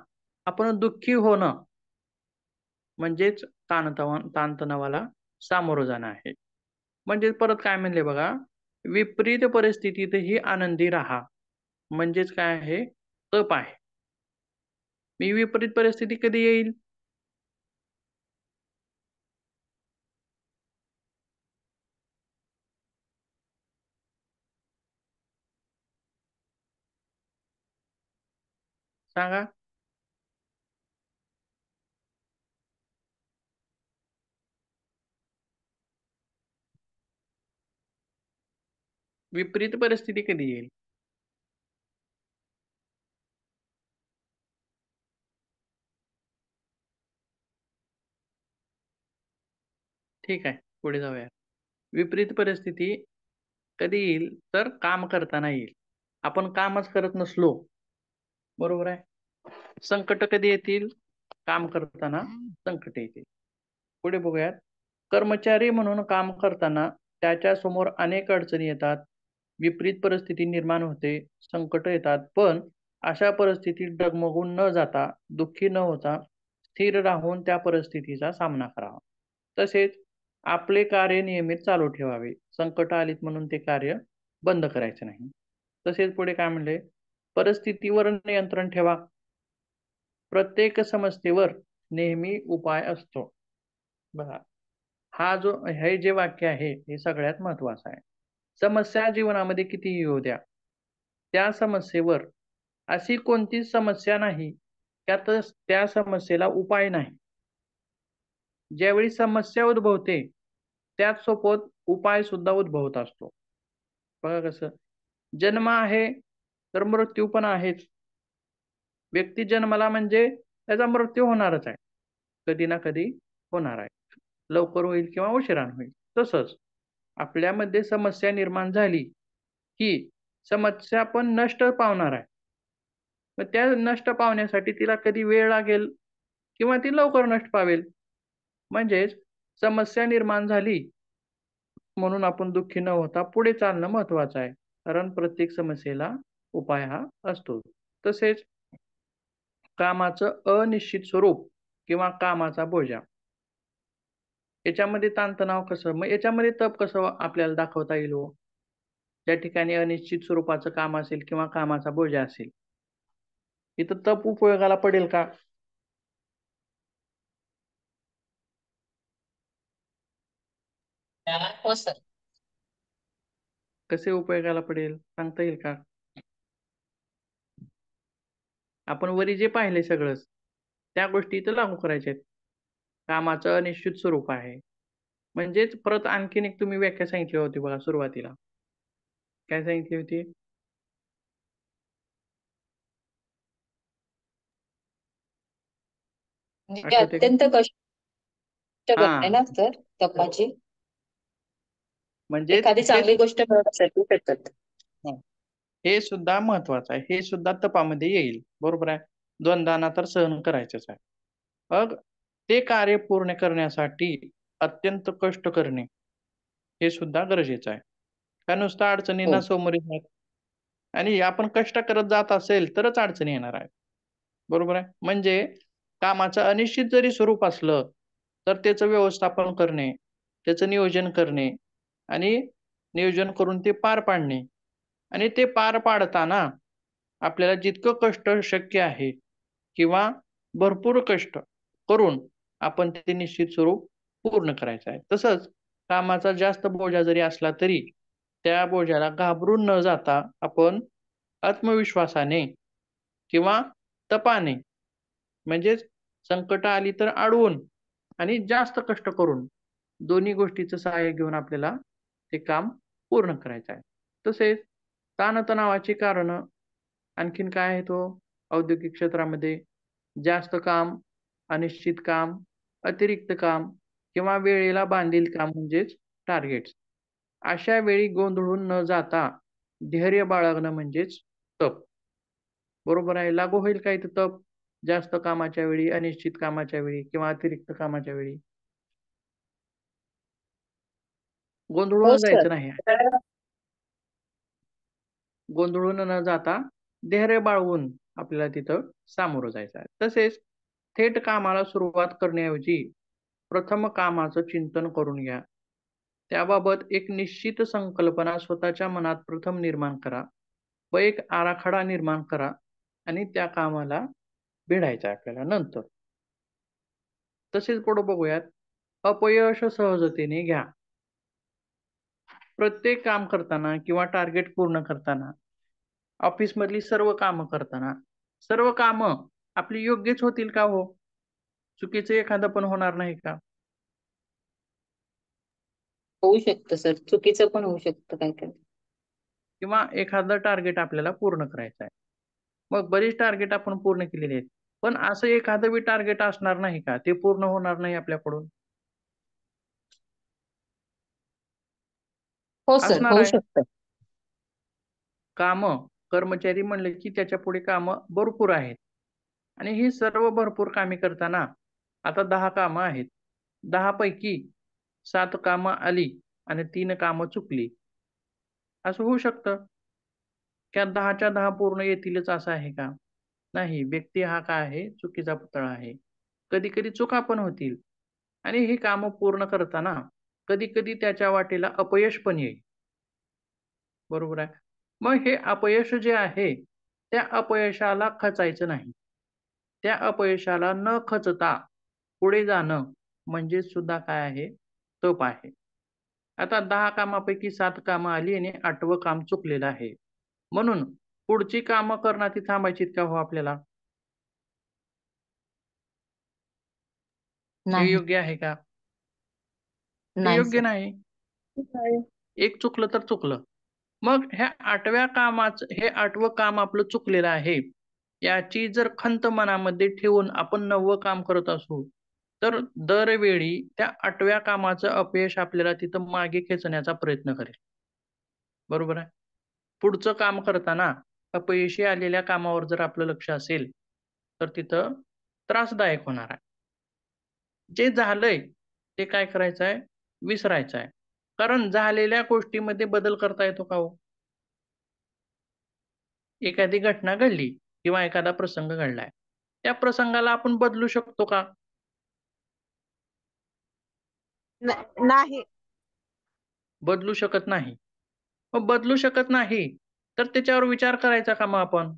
A: आपण दुःखी होणं म्हणजेच ताणतणावाला सामोरं जाणं आहे. म्हणजे परत काय म्हणले बघा, विपरीत परिस्थितीतही आनंदी राहा. म्हणजेच काय आहे? तप आहे. मी विपरीत परिस्थिती कधी येईल? सांगा. विपरीत परिस्थिती कधी येईल? ठीक आहे, पुढे जाऊया. विपरीत परिस्थिती कधी येईल? तर काम करताना येईल. आपण कामच करत नसलो, बरोबर आहे. संकट कधी येतील? काम करताना संकट येतील. पुढे बघूयात. कर्मचारी म्हणून काम करताना त्याच्या समोर अनेक अडचणी येतात. विपरीत परिस्थिती निर्माण होते, संकट येतात. पण अशा परिस्थितीत डगमगून न जाता, दुःखी न होता, स्थिर राहून त्या परिस्थितीचा सामना करावा. तसेच आपले कार्य नियमित चालू ठेवावे. संकट आलीत म्हणून ते कार्य बंद करायचं नाही. तसेच पुढे काय म्हणले, परिस्थितीवर नियंत्रण ठेवा. प्रत्येक समस्येवर नेहमी उपाय असतो. बघा, हे जे वाक्य आहे, हे सगळ्यात महत्वाचं आहे. समस्या जीवनामध्ये कितीही येऊ द्या, त्या समस्येवर अशी कोणतीच समस्या नाही, त्यातच त्या समस्येला उपाय नाही. ज्यावेळी समस्या उद्भवते, त्याचसोबत उपाय सुद्धा उद्भवत असतो. बघा कसं, जन्म आहे तर मृत्यू पण आहेच. व्यक्ती जन्मला म्हणजे त्याचा मृत्यू होणारच आहे. कधी ना कधी होणार आहे. लवकर होईल किंवा उशिराने होईल. तसंच आपल्यामध्ये समस्या निर्माण झाली, की समस्या पण नष्ट पावणार आहे. मग त्या नष्ट पावण्यासाठी तिला कधी वेळ लागेल किंवा ती लवकर नष्ट पावेल. म्हणजेच समस्या निर्माण झाली म्हणून आपण दुःखी न होता पुढे चालणं महत्वाचं आहे. कारण प्रत्येक समस्येला उपाय हा असतो. तसेच कामाचं अनिश्चित स्वरूप किंवा कामाचा बोजा, याच्यामध्ये ताणतणाव कसं, मग याच्यामध्ये तप कसं आपल्याला दाखवता येईल हो? ज्या ठिकाणी अनिश्चित स्वरूपाचं काम असेल किंवा कामाचा बोजा असेल, इथं तप उपयोगाला पडेल का?
B: हो सर.
A: कसे उपयोगाला पडेल सांगता येईल का? आपण वरी जे पाहिले सगळंच त्या गोष्टी इथं लागू करायच्या आहेत. कामाचं अनिश्चित स्वरूप आहे. म्हणजेच परत आणखीन एक तुम्ही व्याख्या सांगितली होती बघा सुरुवातीला. काय सांगितली होती?
B: म्हणजे
A: आठवते का?
B: अत्यंत कष्ट करणे
A: हा,
B: ना सर तपाची.
A: म्हणजे
B: एखादी
A: हे
B: चांगली गोष्ट मिळवण्यासाठी करतात.
A: हे सुद्धा महत्वाचं आहे. हे सुद्धा तपामध्ये येईल. बरोबर आहे. द्वंद्वांना तर सहन करायचंच आहे. मग ते कार्य पूर्ण करण्यासाठी अत्यंत कष्ट करणे हे सुद्धा गरजेचं आहे. का नुसतं अडचणींना
B: हो.
A: सामोरे जात आणि आपण कष्ट करत जात असेल तरच अडचणी येणार आहे. बरोबर आहे. म्हणजे कामाचं अनिश्चित जरी स्वरूप असलं तर त्याचं व्यवस्थापन करणे, त्याचं नियोजन करणे आणि नियोजन करून ते पार पाडणे आणि ते पार पाडताना आपल्याला जितकं कष्ट शक्य आहे किंवा भरपूर कष्ट करून आपण ते निश्चित स्वरूप पूर्ण करायचं आहे. तसंच कामाचा जास्त बोजा जरी असला तरी त्या बोजाला घाबरून न जाता आपण आत्मविश्वासाने किंवा तपाने म्हणजेच संकट आली तर अडवून आणि जास्त कष्ट करून दोन्ही गोष्टीचं सहाय्य घेऊन आपल्याला ते काम पूर्ण करायचं आहे. तसेच ताणतणावाची कारणं आणखीन काय आहे तो औद्योगिक क्षेत्रामध्ये जास्त काम, अनिश्चित काम, अतिरिक्त काम किंवा वेळेला बांधील काम म्हणजेच टार्गेट्स. अशा वेळी गोंधळून न जाता धैर्य बाळगणं म्हणजेच तप. बरोबर आहे. लागू होईल का इथं तप? जास्त कामाच्या वेळी, अनिश्चित कामाच्या वेळी किंवा अतिरिक्त कामाच्या वेळी
B: हो
A: गोंधळून
B: सर.
A: जायचं नाही. गोंधळून न जाता धैर्य बाळगून आपल्याला तिथं सामोरं जायचं आहे. तसेच थेट कामाला सुरुवात करण्याऐवजी प्रथम कामाचं चिंतन करून घ्या. त्याबाबत एक निश्चित संकल्पना स्वतःच्या मनात प्रथम निर्माण करा व एक आराखडा निर्माण करा आणि त्या कामाला भिडायचं आहे आपल्याला नंतर. तसेच पुढे बघूयात. अपयश सहजतेने घ्या. प्रत्येक काम करताना किंवा टार्गेट पूर्ण करताना ऑफिसमधली सर्व कामं करताना सर्व कामं आपली योग्यच होतील का हो? चुकीचं एखादं पण होणार नाही का?
B: होऊ शकतं सर. चुकीचं पण होऊ शकतं काय काय.
A: किंवा एखादं टार्गेट आपल्याला पूर्ण करायचं आहे. मग बरीच टार्गेट आपण पूर्ण केलेली आहेत. पण असं एखादं बी टार्गेट असणार नाही का? ते पूर्ण होणार नाही आपल्याकडून?
B: हो सर.
A: असणार
B: होऊ
A: आहे.
B: शकतं.
A: कामं, कर्मचारी म्हणले की त्याच्या पुढे कामं भरपूर आहेत. आणि ही सर्व भरपूर कामे करताना आता 10 कामं आहेत. 10 पैकी 7 कामं आली आणि 3 कामं चुकली. असं होऊ शकतं. त्या 10च्या 10 पूर्ण येतीलच असं आहे का? नाही. व्यक्ती हा काय आहे? चुकीचा पुतळा आहे. कधी-कधी चुका पण होतील आणि ही कामं पूर्ण करताना कधी-कधी त्याच्या वाटेला अपयश पण येईल. बरोबर आहे. मग हे अपयश जे आहे, त्या अपयशाला खचायचं नाही. त्या अपयशाला न खचता पुढे जाणं म्हणजे सुद्धा काय आहे? तप आहे. आता 10 कामापैकी 7 कामं आली आणि 8वं काम चुकलेलं आहे. म्हणून पुढची कामं करणं ती थांबायचीत का हो आपल्याला? हे
B: नाही.
A: योग्य आहे का? हे
B: नाही
A: योग्य
B: सर.
A: नाही. एक चुकलं तर चुकलं. मग ह्या 8व्या कामाचं हे 8वं काम आपलं चुकलेलं आहे. याची जर खंत मनामध्ये ठेवून आपण 9वं काम करत असू, तर दरवेळी त्या 8व्या कामाचं अपयश आपल्याला तिथं मागे खेचण्याचा प्रयत्न करेल. बरोबर आहे. पुढचं काम करताना अपयशी आलेल्या कामावर जर आपलं लक्ष असेल, तर तिथं त्रासदायक होणार आहे. जे झालंय ते काय करायचं आहे? विसरायचं आहे. कारण झालेल्या गोष्टीमध्ये बदल करता येतो का हो? एखादी घटना घडली किंवा एखादा प्रसंग घडलाय. त्या प्रसंगाला आपण बदलू शकतो का?
E: नाही.
A: बदलू शकत नाही. मग बदलू शकत नाही, तर त्याच्यावर विचार करायचा का मग आपण?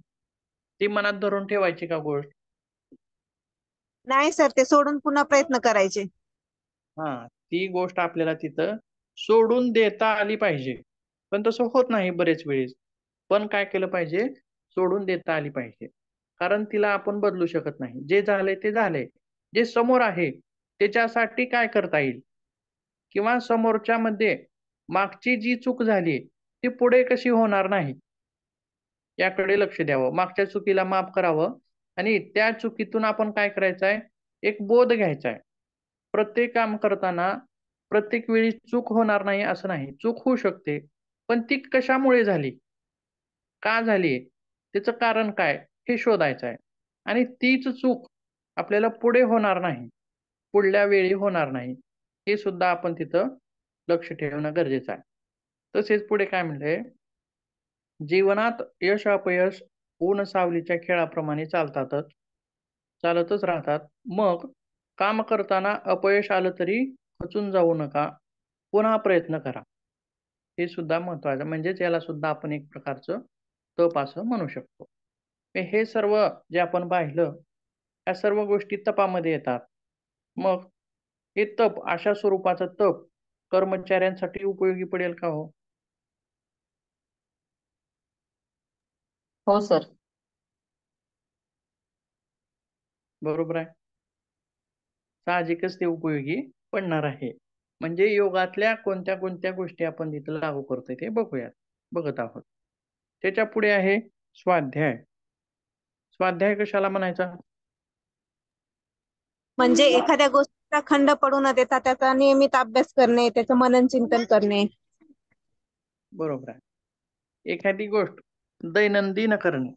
A: ती मनात धरून ठेवायची का गोष्ट?
E: नाही सर, ते सोडून पुन्हा प्रयत्न करायचे.
A: हां, ती गोष्ट आपल्याला तिथं सोडून देता आली पाहिजे. पण तसं होत नाही बरेच वेळेस. पण काय केलं पाहिजे? सोडून देता आली पाहिजे. कारण तिला आपण बदलू शकत नाही. जे झालंय ते झालंय. जे समोर आहे त्याच्यासाठी काय करता येईल? किंवा समोरच्यामध्ये मागची जी चूक झाली ती पुढे कशी होणार नाही याकडे लक्ष द्यावं. मागच्या चुकीला माफ करावं आणि त्या चुकीतून आपण काय करायचं आहे? एक बोध घ्यायचा आहे. प्रत्येक काम करताना प्रत्येक वेळी चूक होणार नाही असं नाही. चूक होऊ शकते. पण ती कशामुळे झाली? का झाली? त्याचं कारण काय? हे शोधायचं आहे. आणि तीच चूक आपल्याला पुढे होणार नाही. पुढल्या वेळी होणार नाही. हे सुद्धा आपण तिथं लक्ष ठेवणं गरजेचं आहे. तसेच पुढे काय म्हणलंय? जीवनात यश अपयश ऊन सावलीच्या खेळाप्रमाणे चालतच राहतात. मग काम करताना अपयश आलं तरी खचून जाऊ नका. पुन्हा प्रयत्न करा. हे सुद्धा महत्वाचं म्हणजेच याला सुद्धा आपण एक प्रकारचं तप असं म्हणू शकतो. हे सर्व जे आपण पाहिलं, या सर्व गोष्टी तपामध्ये येतात. मग हे तप अशा स्वरूपाचं तप कर्मचाऱ्यांसाठी उपयोगी पडेल का हो?
B: हो सर.
A: बरोबर आहे. साहजिकच ते उपयोगी पडणार आहे. म्हणजे योगातल्या कोणत्या कोणत्या गोष्टी आपण तिथं लागू करतोय ते बघत आहोत. त्याच्या पुढे आहे स्वाध्याय. स्वाध्याय कशाला म्हणायचा?
E: म्हणजे एखाद्या गोष्टीचा खंड पडू न देता त्याचा नियमित अभ्यास करणे, त्याचं मनन चिंतन करणे.
A: बरोबर आहे. एखादी गोष्ट दैनंदिन करणे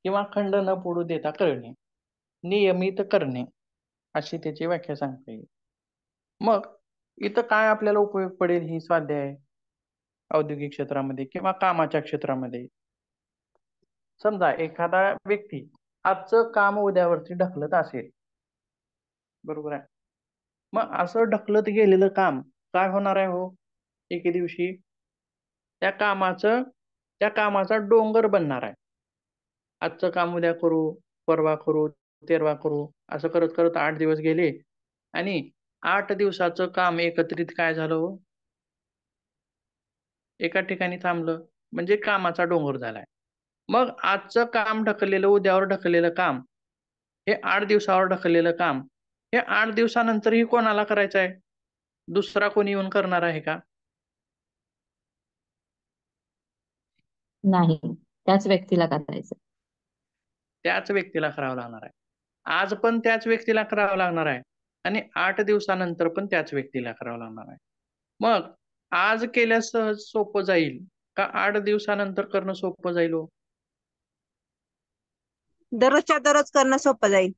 A: किंवा खंड न पडू देता करणे, नियमित करणे अशी त्याची व्याख्या सांगता येईल. मग इथं काय आपल्याला उपयोग पडेल ही स्वाध्याय औद्योगिक क्षेत्रामध्ये किंवा कामाच्या क्षेत्रामध्ये? समजा एखादा व्यक्ती आजचं काम उद्यावरती ढकलत असेल, बरोबर आहे. मग असं ढकलत गेलेलं काम काय होणार आहे हो? एके दिवशी त्या कामाचा डोंगर बनणार आहे. आजचं काम उद्या करू, परवा करू, तेरवा करू असं करत करत 8 दिवस गेले आणि 8 दिवसाचं काम एकत्रित काय झालं हो? एका ठिकाणी थांबलं. म्हणजे कामाचा डोंगर झालाय. मग आजचं काम ढकललेलं, उद्यावर ढकललेलं काम, हे 8 दिवसावर ढकललेलं काम, हे 8 दिवसानंतरही कोणाला करायचं आहे? दुसरा कोणी येऊन करणार आहे का?
B: नाही, त्याच व्यक्तीला करायचं.
A: त्याच व्यक्तीला करावं लागणार आहे. आज पण त्याच व्यक्तीला करावं लागणार आहे आणि 8 दिवसानंतर पण त्याच व्यक्तीला करावं लागणार आहे. मग आज केल्यास सहज सोपं जाईल का 8 दिवसानंतर करणं सोपं जाईल हो?
E: दररोजच्या दररोज करणं सोपं जाईल.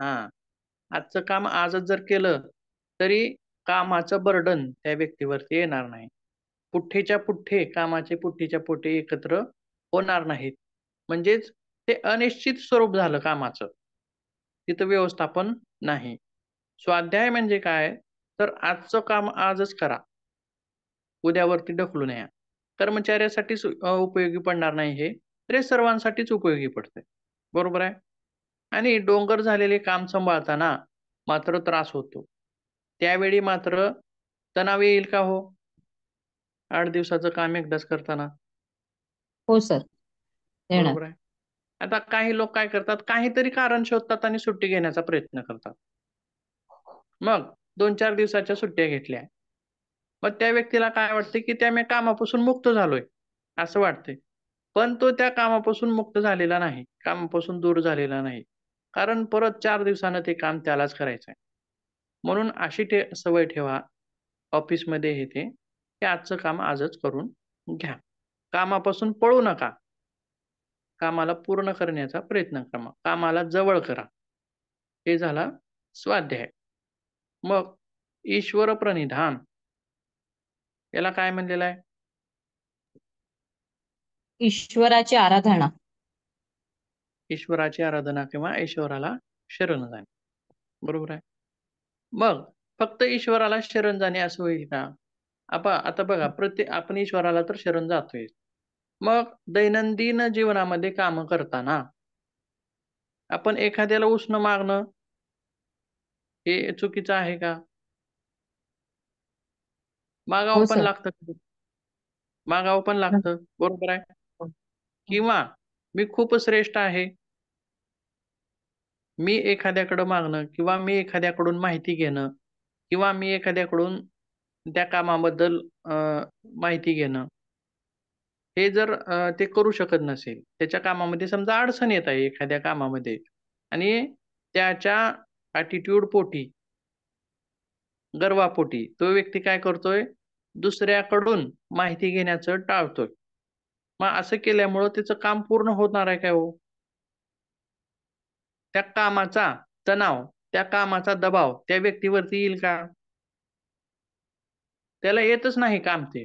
A: हां. आजचं काम आजच जर केलं, तरी कामाचं बर्डन त्या व्यक्तीवरती येणार नाही. पुठ्ठेच्या पुठ्ठे कामाचे पुठ्ठेच्या पुठ्ठे एकत्र होणार नाहीत. म्हणजेच ते अनिश्चित स्वरूप झालं कामाचं. तिथं व्यवस्थापन नाही. स्वाध्याय म्हणजे काय? तर आजचं काम आजच करा. उद्यावरती ढकलू नये. कर्मचाऱ्यासाठीच उपयोगी पडणार नाही हे, तर हे सर्वांसाठीच उपयोगी पडतंय. बरोबर आहे? आणि डोंगर झालेले काम सांभाळताना मात्र त्रास होतो. त्यावेळी मात्र तणाव येईल का हो? 8 दिवसाचं काम एकदाच करताना.
B: हो सर, येणार.
A: बरोबर आहे. आता काही लोक काय करतात, काहीतरी कारण शोधतात आणि सुट्टी घेण्याचा प्रयत्न करतात. मग 2-4 दिवसाच्या सुट्ट्या घेतल्या. मग त्या व्यक्तीला काय वाटते, की त्या मी कामापासून मुक्त झालोय, असं वाटतंय. पण तो त्या कामापासून मुक्त झालेला नाही. कामापासून दूर झालेला नाही. कारण परत 4 दिवसानं ते काम त्यालाच करायचं आहे. म्हणून अशी सवय ठेवा ऑफिसमध्ये हे ते, की आजचं काम आजच करून घ्या. कामापासून पळू नका. कामाला पूर्ण करण्याचा प्रयत्न करा. कामाला जवळ करा. हे झाला स्वाध्याय. मग ईश्वर प्रणिधान याला काय म्हणलेलं आहे?
B: ईश्वराची आराधना.
A: ईश्वराची आराधना किंवा ईश्वराला शरण जाणे. बरोबर आहे. मग फक्त ईश्वराला शरण जाणे असं होईल का? आता बघा आपण ईश्वराला तर शरण जातोय. मग दैनंदिन जीवनामध्ये कामं करताना आपण एखाद्याला उसनं मागणं हे चुकीचं आहे का? मागावं
B: हो
A: पण
B: सर.
A: लागतं. मागावं पण लागतं. बरोबर आहे. किंवा मी खूप श्रेष्ठ आहे. मी एखाद्याकडं मागणं किंवा मी एखाद्याकडून माहिती घेणं किंवा मी एखाद्याकडून त्या कामाबद्दल माहिती घेणं, हे जर ते करू शकत नसेल, त्याच्या कामामध्ये समजा अडचण येत आहे एखाद्या कामामध्ये आणि त्याच्या ॲटिट्यूड पोटी, गर्वापोटी तो व्यक्ती काय करतोय, दुसऱ्याकडून माहिती घेण्याचं टाळतोय. मग असं केल्यामुळं त्याचं काम पूर्ण होणार आहे काय हो? त्या कामाचा तणाव, त्या कामाचा दबाव त्या व्यक्तीवरती येईल का? त्याला येतच नाही काम ते.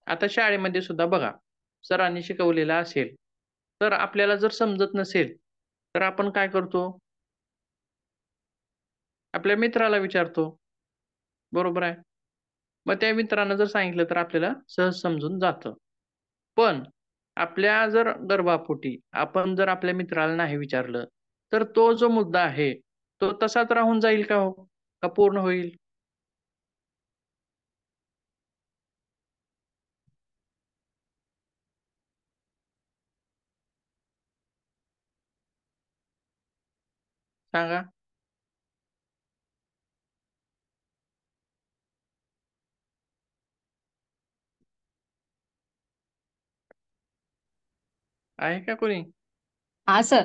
A: आता शाळेमध्ये सुद्धा बघा, सरांनी शिकवलेलं असेल, तर आपल्याला जर समजत नसेल, तर आपण काय करतो? आपल्या मित्राला विचारतो. बरोबर आहे. मग त्या मित्रानं जर सांगितलं तर आपल्याला सहज समजून जातं. पण आपल्या जर गर्भापोटी आपण जर आपल्या मित्राला नाही विचारलं, तर तो जो मुद्दा आहे, तो तसाच राहून जाईल का हो? का पूर्ण होईल? सांगा? आहे का कोणी?
B: हा सर.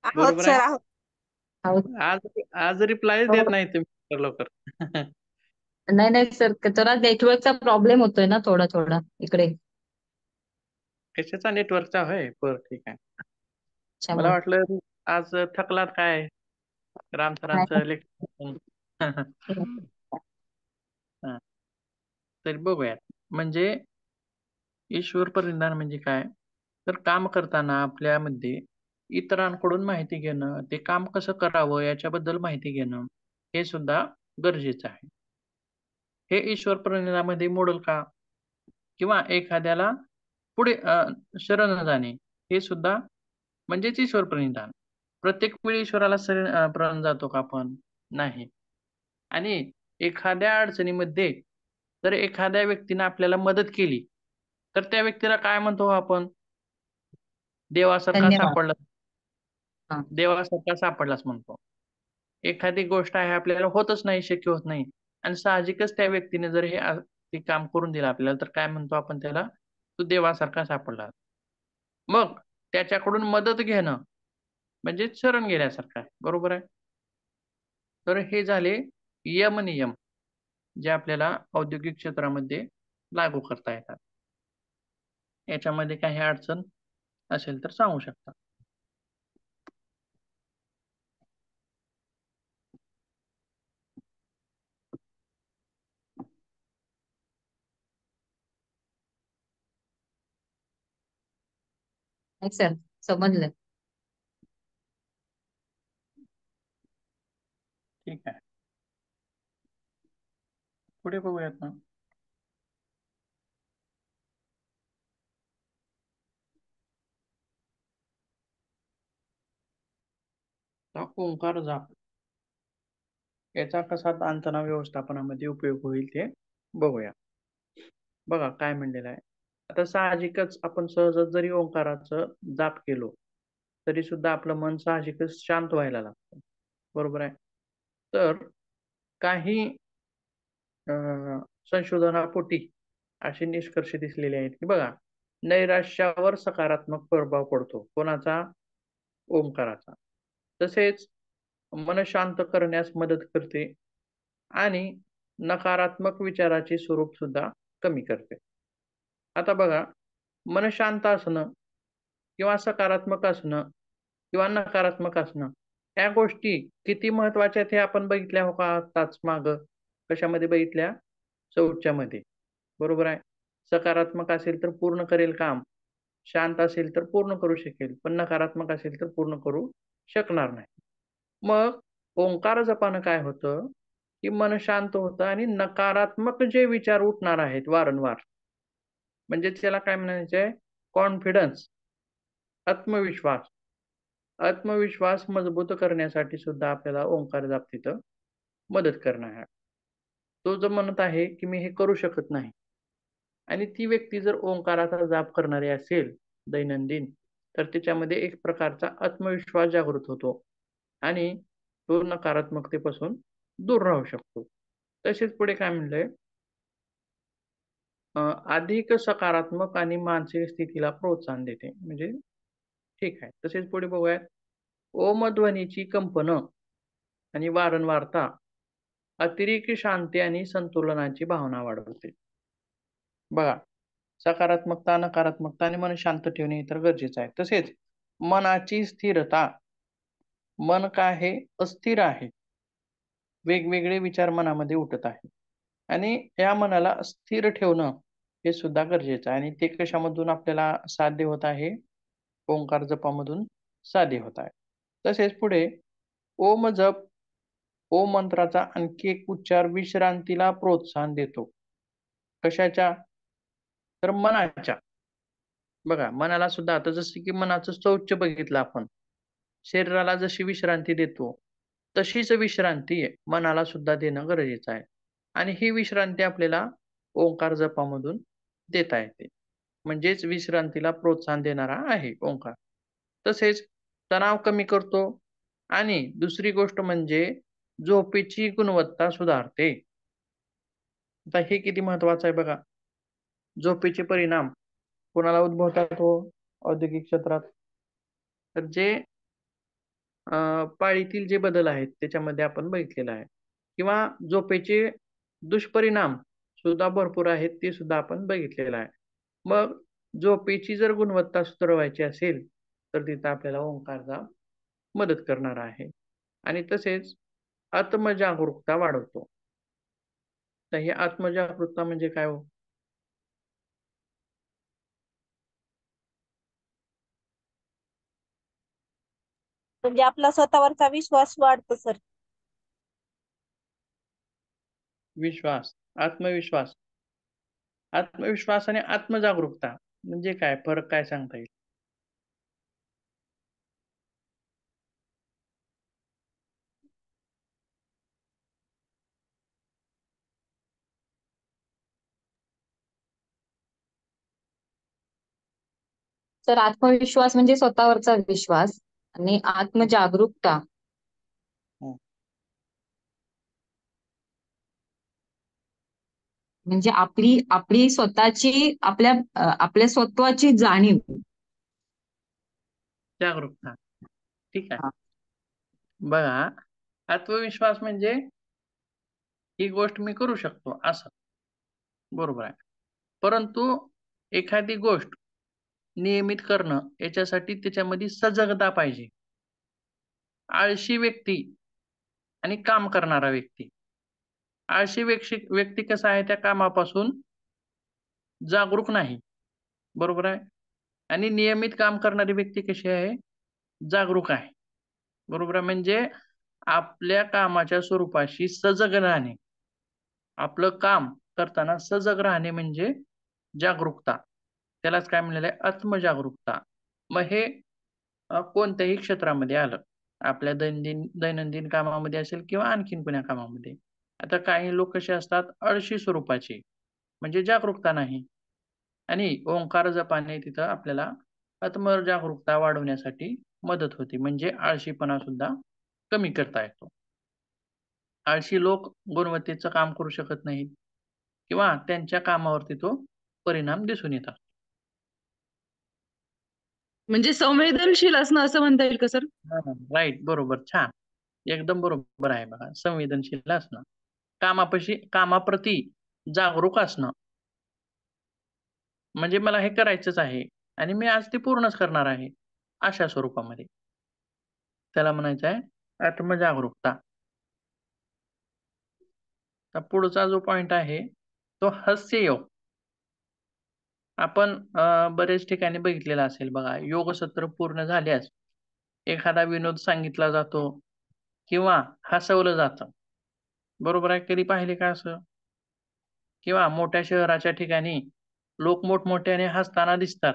E: आहोत
A: बरोबर
E: सर,
A: आहे.
E: आहोत.
B: हो.
A: आज आज रिप्लायच देत नाही तुम्ही लवकर.
B: नाही नाही सर, जरा नेटवर्कचा प्रॉब्लेम होतोय ना थोडा थोडा इकडे.
A: कशाचा नेटवर्कचा होय? बरं ठीक आहे. मला
B: त्याच्यामुळे.
A: वाटलं आज थकलात काय? राम
B: नाही
A: सरांचं लेक्चर. हां, तर बघूयात. म्हणजे ईश्वर परिज्ञान म्हणजे काय? तर काम करताना आपल्यामध्ये इतरांकडून माहिती घेणं, ते काम कसं करावं याच्याबद्दल माहिती घेणं, हे सुद्धा गरजेचं आहे. हे ईश्वर परिज्ञानामध्ये मोडेल का? किंवा एखाद्याला पुढे शरण जाणे, हे सुद्धा म्हणजेच ईश्वर प्रणिधान. प्रत्येक वेळी ईश्वराला शरण जातो का आपण? नाही. आणि एखाद्या अडचणीमध्ये जर एखाद्या व्यक्तीनं आपल्याला मदत केली, तर त्या व्यक्तीला काय म्हणतो हो आपण? देवासारखा
B: धन्यवाद.
A: सापडला
B: हा.
A: देवासारखा सापडलास म्हणतो. एखादी गोष्ट आहे आपल्याला होतच नाही, शक्य होत नाही आणि साहजिकच त्या व्यक्तीने जर ते काम करून दिलं आपल्याला, तर काय म्हणतो आपण त्याला? "तू देवासारखा सापडला." मग त्याच्याकडून मदत घेणं म्हणजे शरण गेल्यासारखं आहे. बरोबर आहे? तर हे झाले यम-नियम, जे आपल्याला औद्योगिक क्षेत्रामध्ये लागू करता येतात. याच्यामध्ये काही अडचण असेल तर सांगू शकता.
B: नाही सर, समजलं.
A: ठीक आहे. पुढे बघूयात ना. हा ओंकार जाप. याचा कसा ताणतणाव व्यवस्थापनामध्ये उपयोग होईल ते बघूया. बघा काय म्हणलेलं आहे. आता साहजिकच आपण सहजच जरी ओंकाराचं जाप केलो, तरी सुद्धा आपलं मन साहजिकच शांत व्हायला लागतं. बरोबर आहे. तर काही अ, संशोधनापोटी असे निष्कर्ष दिसलेले आहेत, की बघा नैराश्यावर सकारात्मक प्रभाव पडतो. कोणाचा? ओंकाराचा. तसेच मन शांत करण्यास मदत करते आणि नकारात्मक विचाराचे स्वरूप सुद्धा कमी करते. आता बघा, मन शांत असणं किंवा सकारात्मक असणं किंवा नकारात्मक असणं, ह्या गोष्टी किती महत्त्वाच्या आहेत हे आपण बघितल्या हो का आत्ताच मागं? कशामध्ये बघितल्या? शौचामध्ये. बरोबर आहे. सकारात्मक असेल तर पूर्ण करेल काम. शांत असेल तर पूर्ण करू शकेल. पण नकारात्मक असेल तर पूर्ण करू शकणार नाही. मग ओंकार जपानं काय होतं, की मन शांत होतं आणि नकारात्मक जे विचार उठणार आहेत वारंवार, म्हणजे त्याला काय म्हणायचं आहे? कॉन्फिडन्स, आत्मविश्वास. आत्मविश्वास मजबूत करण्यासाठी सुद्धा आपल्याला ओंकार जाप तिथं मदत करणार आहे. तो जो म्हणत आहे की मी हे करू शकत नाही आणि ती व्यक्ती जर ओंकाराचा जाप करणारी असेल दैनंदिन, तर त्याच्यामध्ये एक प्रकारचा आत्मविश्वास जागृत होतो आणि तो नकारात्मकतेपासून दूर राहू शकतो. तसेच पुढे काय म्हणलंय, अधिक सकारात्मक आणि मानसिक स्थितीला प्रोत्साहन देते. म्हणजे ठीक आहे. तसेच पुढे बघूयात, ओम ध्वनीची कंपनं आणि वारंवारता अतिरेकी शांती आणि संतुलनाची भावना वाढवते. बघा, सकारात्मकता, नकारात्मकता आणि मन शांत ठेवणे हे तर गरजेचं आहे. तसेच मनाची स्थिरता, मन काय आहे? अस्थिर आहे. वेगवेगळे विचार मनामध्ये उठत आहे आणि या मनाला स्थिर ठेवणं हे सुद्धा गरजेचं आहे आणि ते कशामधून आपल्याला साध्य होत आहे? ओंकार जपामधून साध्य होत आहे. तसेच पुढे ओम जप, ओम मंत्राचा आणखी एक उच्चार विश्रांतीला प्रोत्साहन देतो. कशाच्या? तर मनाच्या. बघा, मनाला सुद्धा आता जसं की मनाचं शौच बघितलं आपण. शरीराला जशी विश्रांती देतो, तशीच विश्रांती मनाला सुद्धा देणं गरजेचं आहे. आणि ही विश्रांती आपल्याला ओंकार जपामधून देता येते. म्हणजेच विश्रांतीला प्रोत्साहन देणारा आहे ओंकार. तसेच तणाव कमी करतो आणि दुसरी गोष्ट म्हणजे झोपेची गुणवत्ता सुधारते. आता हे किती महत्वाचं आहे बघा. झोपेचे परिणाम कोणाला उद्भवतात हो औद्योगिक क्षेत्रात? तर जे पाळीतील जे बदल आहेत त्याच्यामध्ये आपण बघितलेलं आहे किंवा झोपेचे दुष्परिणाम सुद्धा भरपूर आहेत, ते सुद्धा आपण बघितलेलं आहे. मग झोपेची जर गुणवत्ता सुधारवायची असेल तर तिथं आपल्याला ओंकारचा मदत करणार आहे आणि तसेच आत्मजागरूकता वाढवतो. तर ही आत्मजागरूकता म्हणजे काय हो?
E: म्हणजे आपला स्वतःवरचा विश्वास वाढतो सर.
A: विश्वास, आत्मविश्वास. आत्मविश्वास आणि आत्मजागरूकता म्हणजे काय? फरक काय सांगता येईल?
B: तर आत्मविश्वास म्हणजे स्वतःवरचा विश्वास आणि आत्मजागरूकता
A: हं.
B: म्हणजे आपली आपली स्वतःची आपल्या स्वत्वाची जाणीव.
A: जागरूकता. ठीक आहे.
B: हा.
A: बघा, आत्मविश्वास म्हणजे ही गोष्ट मी करू शकतो असं. बरोबर आहे. परंतु एखादी गोष्ट नियमित करणं याच्यासाठी त्याच्यामध्ये सजगता पाहिजे. आळशी व्यक्ती आणि काम करणारा व्यक्ती. आळशी व्यक्ती कसा आहे? त्या कामापासून जागरूक नाही. बरोबर आहे. आणि नियमित काम करणारी व्यक्ती कशी आहे? जागरूक आहे. बरोबर आहे. म्हणजे आपल्या कामाच्या स्वरूपाशी सजग राहणे. आपलं काम करताना सजग राहणे म्हणजे जागरूकता. त्यालाच काय म्हणलेलं आहे? आत्मजागरूकता. मग हे कोणत्याही क्षेत्रामध्ये आलं. आपल्या दैनंदिन कामामध्ये असेल किंवा आणखीन कोण्या कामामध्ये. आता काही लोक कसे असतात? आळशी स्वरूपाचे, म्हणजे जागरूकता नाही. आणि ओंकार जपाने तिथं आपल्याला आत्मजागरूकता वाढवण्यासाठी मदत होते. म्हणजे आळशीपणा सुद्धा कमी करता येतो. आळशी लोक गुणवत्तेचं काम करू शकत नाहीत किंवा त्यांच्या कामावरती तो परिणाम दिसून येतात.
F: म्हणजे संवेदनशील असणं असं म्हणता येईल का सर?
A: राईट, बरोबर, छान. एकदम बरोबर आहे बघा. संवेदनशील असणं, कामाप्रती जागरूक असणं. म्हणजे मला हे करायचंच आहे आणि मी आज ते पूर्णच करणार आहे, अशा स्वरूपामध्ये. त्याला म्हणायचं आहे आत्मजागरूकता. तर पुढचा जो पॉइंट आहे तो हास्ययोग. आपण बरेच ठिकाणी बघितलेला असेल बघा. योग सत्र पूर्ण झाल्यास एखादा विनोद सांगितला जातो किंवा हसवलं जातं. बरोबर आहे. कधी पाहिले का असं? किंवा मोठ्या शहराच्या ठिकाणी लोक मोठमोठ्याने हसताना दिसतात.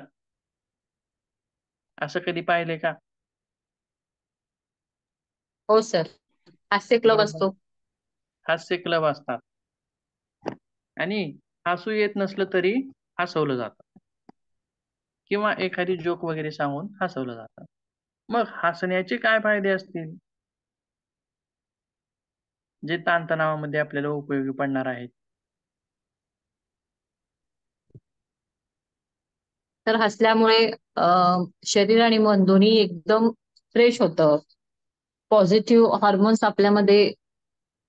A: असं कधी पाहिले का?
B: हो सर. हास्य क्लब
A: बरोबर.
B: असतो.
A: हास्य क्लब असतात आणि हसू येत नसलं तरी हसवलं जातं किंवा एखादी जोक वगैरे सांगून हसवलं जातं. मग हसण्याचे काय फायदे असतील जे ताणतणावामध्ये आपल्याला उपयोगी पडणार आहेत?
B: तर हसल्यामुळे शरीर आणि मन दोन्ही एकदम फ्रेश होतं. पॉझिटिव्ह हार्मोन्स आपल्यामध्ये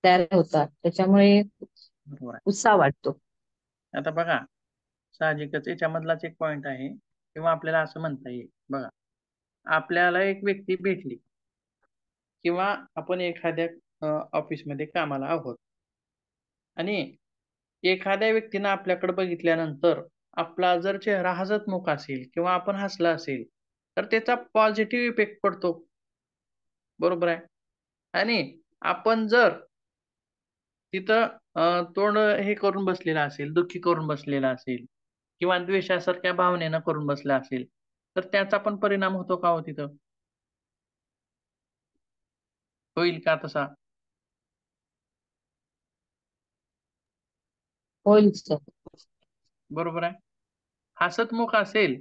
B: तयार होतात. त्याच्यामुळे
A: बरोबर आहे.
B: उत्साह वाटतो.
A: आता बघा, साहजिकच याच्यामधलाच एक पॉइंट आहे किंवा आपल्याला असं म्हणता येईल बघा, आपल्याला एक व्यक्ती भेटली किंवा आपण एखाद्या ऑफिसमध्ये कामाला आहोत आणि एखाद्या व्यक्तीनं आपल्याकडे बघितल्यानंतर आपला जर चेहरा हसतमुख असेल किंवा आपण हसला असेल, तर त्याचा पॉझिटिव्ह इफेक्ट पडतो. बरोबर आहे. आणि आपण जर तिथं तोंड हे करून बसलेला असेल, दुःखी करून बसलेला असेल किंवा द्वेषासारख्या भावनेनं करून बसला असेल, तर त्याचा पण परिणाम होतो का हो तिथं? होईल का तसा?
B: होईल सर.
A: बरोबर आहे. हसतमुख असेल,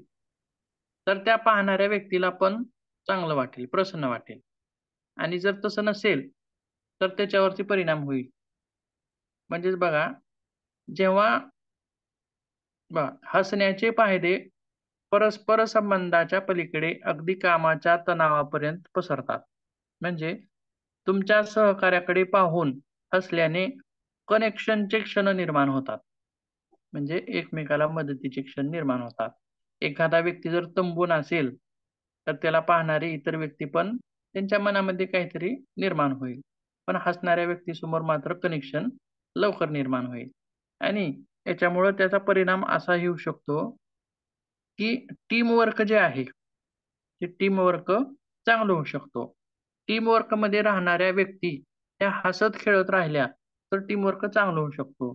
A: तर त्या पाहणाऱ्या व्यक्तीला पण चांगलं वाटेल, प्रसन्न वाटेल आणि जर तसं नसेल, तर त्याच्यावरती परिणाम होईल. म्हणजेच बघा, जेव्हा हसण्याचे फायदे परस्पर संबंधाच्या पलीकडे अगदी कामाच्या तणावापर्यंत पसरतात. म्हणजे तुमच्या सहकार्याकडे पाहून हसल्याने कनेक्शनचे क्षण निर्माण होतात. म्हणजे एकमेकाला मदतीचे क्षण निर्माण होतात. एखादा व्यक्ती जर तंबून असेल, तर त्याला पाहणारी इतर व्यक्ती पण त्यांच्या मनामध्ये काहीतरी निर्माण होईल. पण हसणाऱ्या व्यक्तीसमोर मात्र कनेक्शन लवकर निर्माण होईल. आणि याच्यामुळं त्याचा परिणाम असाही होऊ शकतो, की टीमवर्क जे आहे, ते टीमवर्क चांगलं होऊ शकतो. टीमवर्कमध्ये राहणाऱ्या व्यक्ती त्या हसत खेळत राहिल्या, तर टीमवर्क चांगलं होऊ शकतो.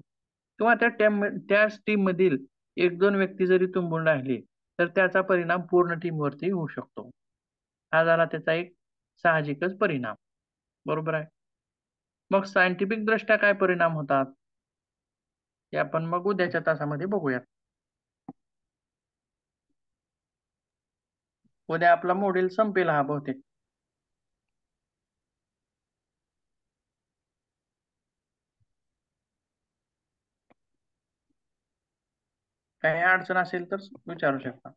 A: किंवा त्याच टीममधील 1-2 व्यक्ती जरी तुंबून राहिले, तर त्याचा परिणाम पूर्ण टीमवरती होऊ शकतो. हा झाला त्याचा एक साहजिकच परिणाम. बरोबर आहे. मग सायंटिफिक दृष्ट्या काय परिणाम होतात? ते आपण मग उद्याच्या तासामध्ये बघूयात. उद्या आपला मॉड्यूल संपेल हा बहुतेक. काही अडचण असेल तर विचारू शकता.